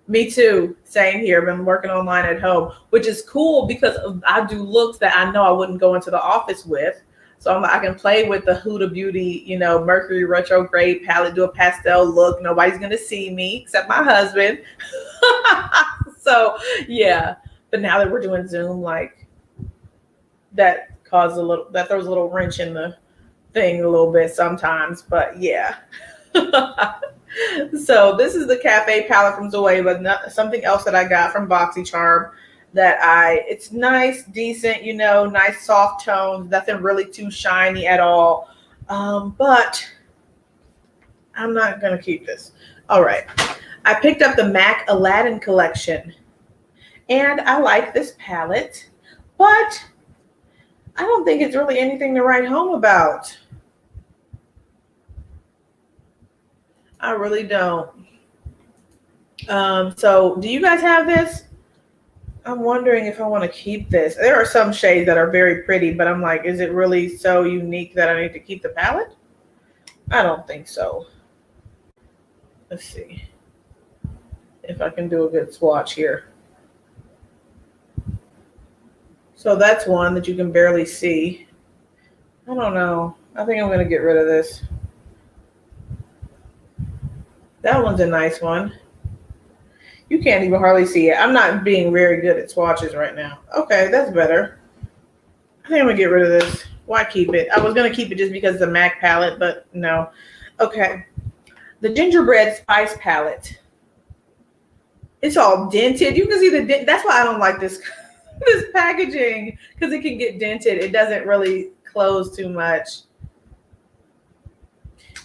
Me too. Same here. Been working online at home, which is cool because I do looks that I know I wouldn't go into the office with. So I can play with the Huda Beauty, Mercury Retrograde palette, do a pastel look. Nobody's going to see me except my husband. So, yeah. But now that we're doing Zoom, like, that throws a little wrench in the thing a little bit sometimes, but yeah. So this is the Cafe palette from Zoeva, something else that I got from BoxyCharm it's nice, decent, nice soft tones, nothing really too shiny at all. But I'm not going to keep this. All right. I picked up the MAC Aladdin collection and I like this palette, but I don't think it's really anything to write home about. I really don't. So do you guys have this? I'm wondering if I want to keep this. There are some shades that are very pretty, but I'm like, is it really so unique that I need to keep the palette? I don't think so. Let's see if I can do a good swatch here. So that's one that you can barely see. I don't know. I think I'm going to get rid of this. That one's a nice one. You can't even hardly see it. I'm not being very good at swatches right now. Okay, that's better. I think I'm going to get rid of this. Why keep it? I was going to keep it just because it's a MAC palette, but no. Okay. The Gingerbread Spice palette. It's all dented. You can see the dent. That's why I don't like this packaging, because it can get dented. It doesn't really close too much.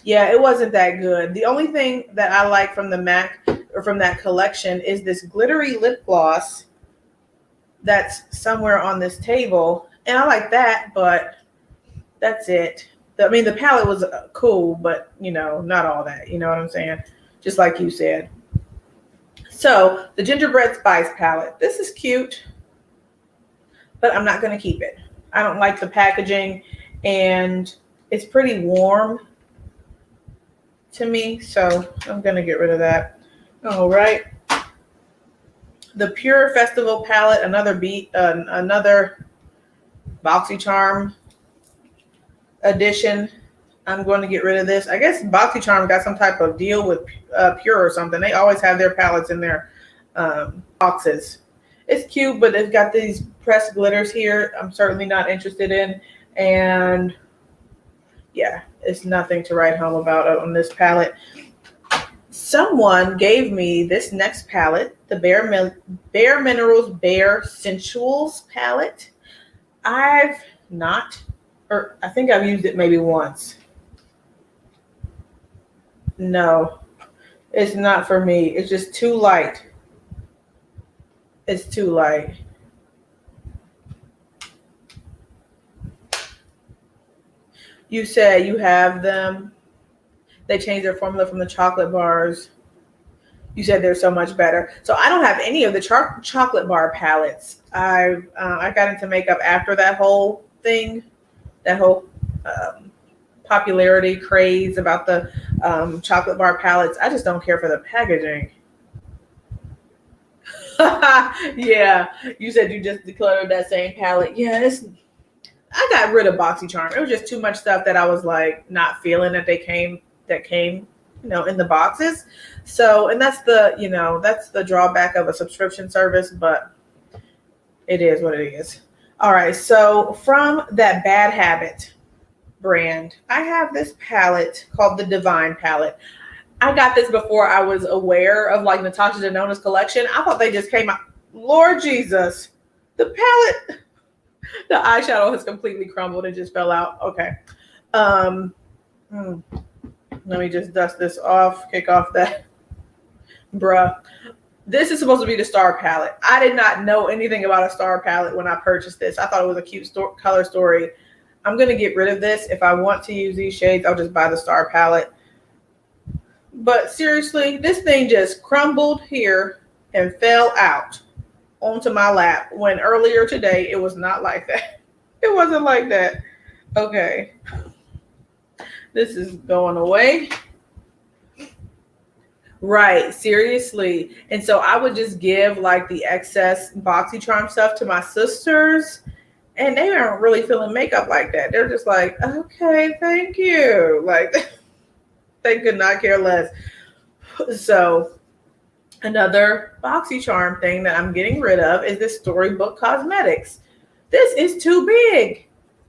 Yeah, it wasn't that good. The only thing that I like from the MAC or from that collection is this glittery lip gloss that's somewhere on this table. And I like that, but that's it. I mean, the palette was cool, but, not all that. You know what I'm saying? Just like you said. So the Gingerbread Spice palette. This is cute, but I'm not going to keep it. I don't like the packaging, and it's pretty warm to me, so I'm going to get rid of that. All right. The Pure Festival palette, another BoxyCharm edition. I'm going to get rid of this. I guess BoxyCharm got some type of deal with Pure or something. They always have their palettes in their boxes. It's cute, but it's got these pressed glitters here. I'm certainly not interested in. And yeah, it's nothing to write home about on this palette. someone gave me this next palette, the Bare Minerals Bare Sensuals palette. I think I've used it maybe once. No, it's not for me. It's just too light. It's too light. You said you have them. They changed their formula from the chocolate bars. You said they're so much better. So I don't have any of the chocolate bar palettes. I got into makeup after that whole thing, that whole popularity craze about the chocolate bar palettes. I just don't care for the packaging. Yeah, you said you just decluttered that same palette. Yeah, I got rid of BoxyCharm. It was just too much stuff that I was like not feeling that came, in the boxes. So, and that's the drawback of a subscription service, but it is what it is. All right. So from that Bad Habit brand, I have this palette called the Divine palette. I got this before I was aware of like Natasha Denona's collection. I thought they just came out. Lord Jesus, the palette, the eyeshadow has completely crumbled and just fell out. Okay. Let me just dust this off, kick off that. Bruh. This is supposed to be the Star palette. I did not know anything about a Star palette when I purchased this. I thought it was a cute color story. I'm going to get rid of this. If I want to use these shades, I'll just buy the Star palette. But seriously, this thing just crumbled here and fell out onto my lap when earlier today it was not like that. It wasn't like that. Okay. This is going away. Right, seriously. And so I would just give like the excess BoxyCharm stuff to my sisters, and they aren't really feeling makeup like that. They're just like, okay, thank you. Like they could not care less. So another BoxyCharm thing that I'm getting rid of is this Storybook Cosmetics. This is too big.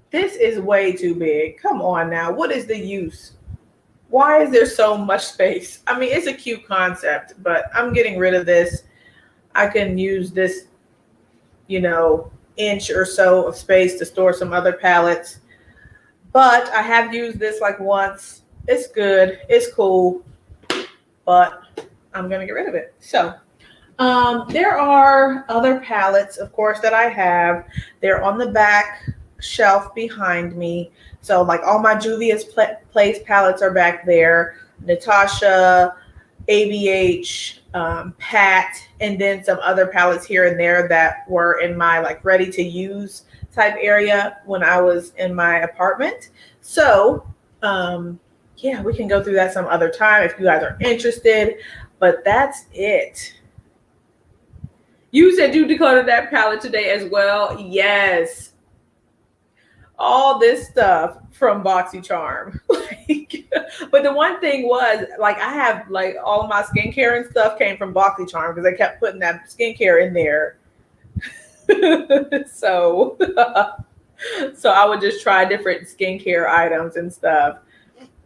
This is way too big. Come on now. What is the use? Why is there so much space? I mean, it's a cute concept, but I'm getting rid of this. I can use this, inch or so of space to store some other palettes. But I have used this like once. It's good. It's cool. But I'm going to get rid of it. So there are other palettes, of course, that I have. They're on the back shelf behind me. So like all my Juvia's Place palettes are back there. Natasha, ABH, Pat, and then some other palettes here and there that were in my like ready to use type area when I was in my apartment. So yeah, we can go through that some other time if you guys are interested, but that's it. You said you decluttered that palette today as well. Yes. All this stuff from BoxyCharm. But the one thing was, like, I have, like, all of my skincare and stuff came from BoxyCharm because they kept putting that skincare in there. So I would just try different skincare items and stuff.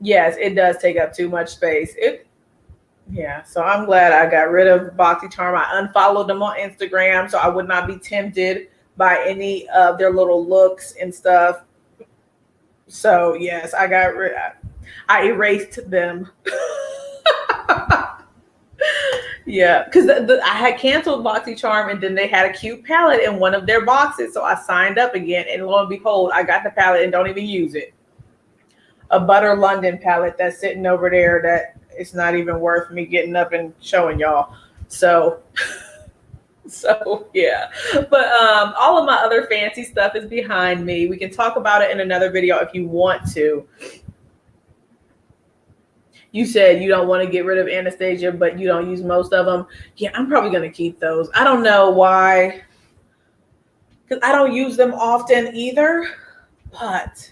Yes, it does take up too much space. Yeah, so I'm glad I got rid of BoxyCharm. I unfollowed them on Instagram so I would not be tempted by any of their little looks and stuff. So yes, I erased them. Yeah, because I had canceled BoxyCharm and then they had a cute palette in one of their boxes. So I signed up again and lo and behold, I got the palette and don't even use it. A Butter London palette that's sitting over there that it's not even worth me getting up and showing y'all. So yeah, but all of my other fancy stuff is behind me. We can talk about it in another video if you want to. You said you don't want to get rid of Anastasia, but you don't use most of them. Yeah, I'm probably going to keep those. I don't know why, because I don't use them often either, but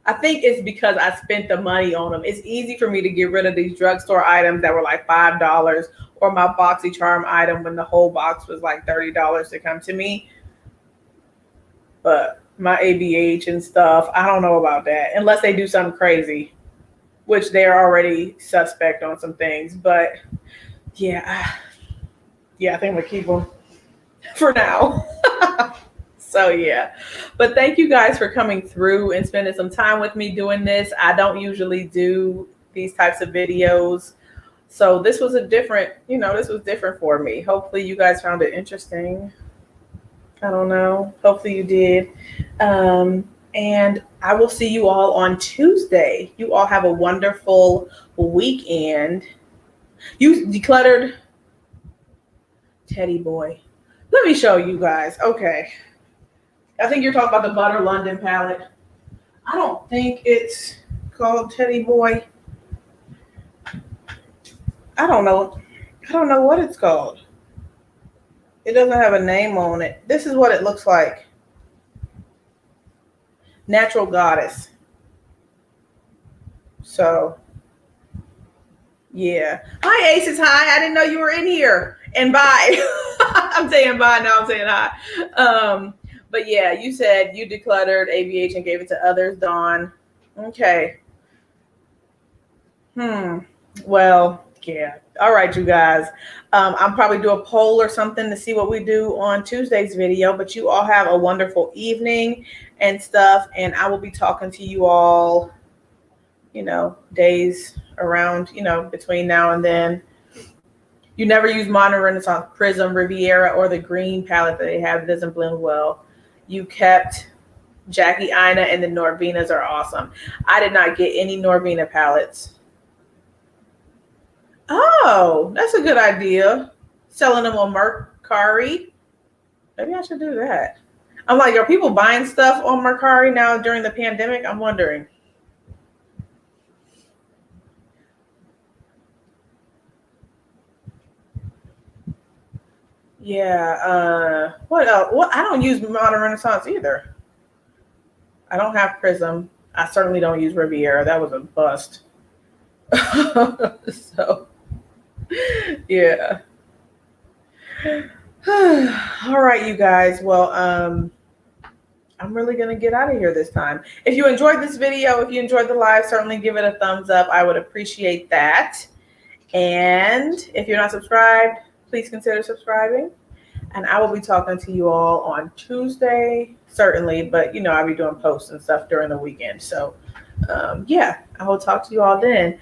I think it's because I spent the money on them. It's easy for me to get rid of these drugstore items that were like $5 or my BoxyCharm item when the whole box was like $30 to come to me. But my ABH and stuff, I don't know about that unless they do something crazy, which they're already suspect on some things. But yeah, I think I'm gonna keep them for now. So yeah, but thank you guys for coming through and spending some time with me doing this. I don't usually do these types of videos, so this was a different, this was different for me. Hopefully you guys found it interesting. I don't know. Hopefully you did. And I will see you all on Tuesday. You all have a wonderful weekend. You decluttered Teddy boy. Let me show you guys. Okay. I think you're talking about the Butter London palette. I don't think it's called Teddy Boy. I don't know what it's called. It doesn't have a name on it. This is what it looks like. Natural Goddess. So, yeah. Hi, Aces. Hi. I didn't know you were in here. And bye. I'm saying bye now. I'm saying hi. But yeah, you said you decluttered ABH and gave it to others, Dawn. Okay. Well, yeah. All right, you guys. I'll probably do a poll or something to see what we do on Tuesday's video. But you all have a wonderful evening and stuff. And I will be talking to you all, days around, between now and then. You never use Modern Renaissance Prism, Riviera, or the green palette that they have. It doesn't blend well. You kept Jackie Aina, and the Norvinas are awesome. I did not get any Norvina palettes. Oh, that's a good idea. Selling them on Mercari. Maybe I should do that. I'm like, are people buying stuff on Mercari now during the pandemic? I'm wondering. Yeah. What else? I don't use Modern Renaissance either. I don't have Prism. I certainly don't use Riviera. That was a bust. So, yeah. All right, you guys. Well, I'm really going to get out of here this time. If you enjoyed this video, if you enjoyed the live, certainly give it a thumbs up. I would appreciate that. And if you're not subscribed, please consider subscribing. And I will be talking to you all on Tuesday, certainly. But, I'll be doing posts and stuff during the weekend. So, yeah, I will talk to you all then.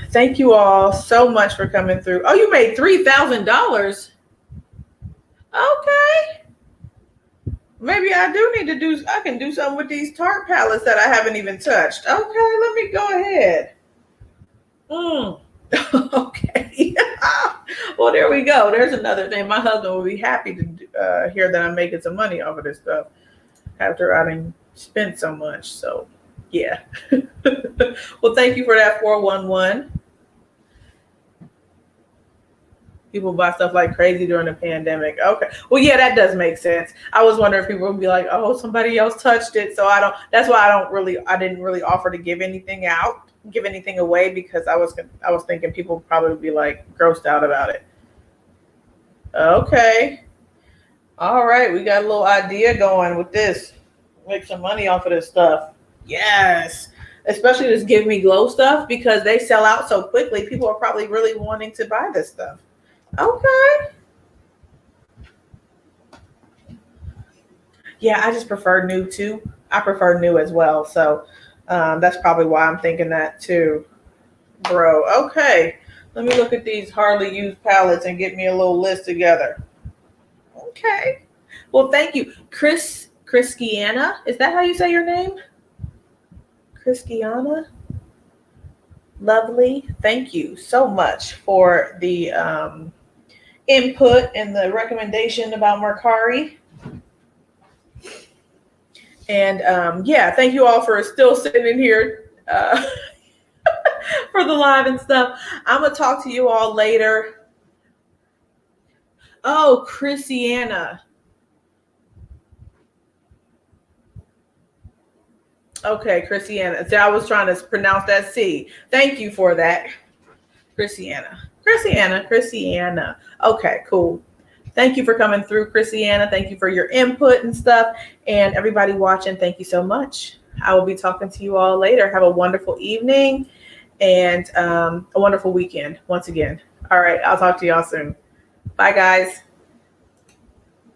Thank you all so much for coming through. Oh, you made $3,000. Okay. Maybe I can do something with these Tarte palettes that I haven't even touched. Okay, let me go ahead. Okay. Well, there we go. There's another thing. My husband will be happy to hear that I'm making some money off of this stuff after I didn't spend so much. So, yeah. Well, thank you for that 411. People buy stuff like crazy during the pandemic. Okay. Well, yeah, that does make sense. I was wondering if people would be like, oh, somebody else touched it. So that's why I didn't really offer to give anything away, because I was thinking people probably would be like grossed out about it. Okay. All right. We got a little idea going with this. Make some money off of this stuff. Yes. Especially this Give Me Glow stuff, because they sell out so quickly. People are probably really wanting to buy this stuff. Okay. Yeah, I just prefer new too. I prefer new as well. So that's probably why I'm thinking that too. Bro, okay. Let me look at these hardly used palettes and get me a little list together. Okay. Well, thank you. Christiana. Is that how you say your name? Christiana? Lovely. Thank you so much for the input and the recommendation about Mercari. And yeah, thank you all for still sitting in here for the live and stuff. I'm going to talk to you all later. Oh, Christiana. Okay, Christiana. So I was trying to pronounce that C. Thank you for that. Christiana. Okay, cool. Thank you for coming through, Christiana. Thank you for your input and stuff. And everybody watching, thank you so much. I will be talking to you all later. Have a wonderful evening and a wonderful weekend once again. All right. I'll talk to y'all soon. Bye, guys.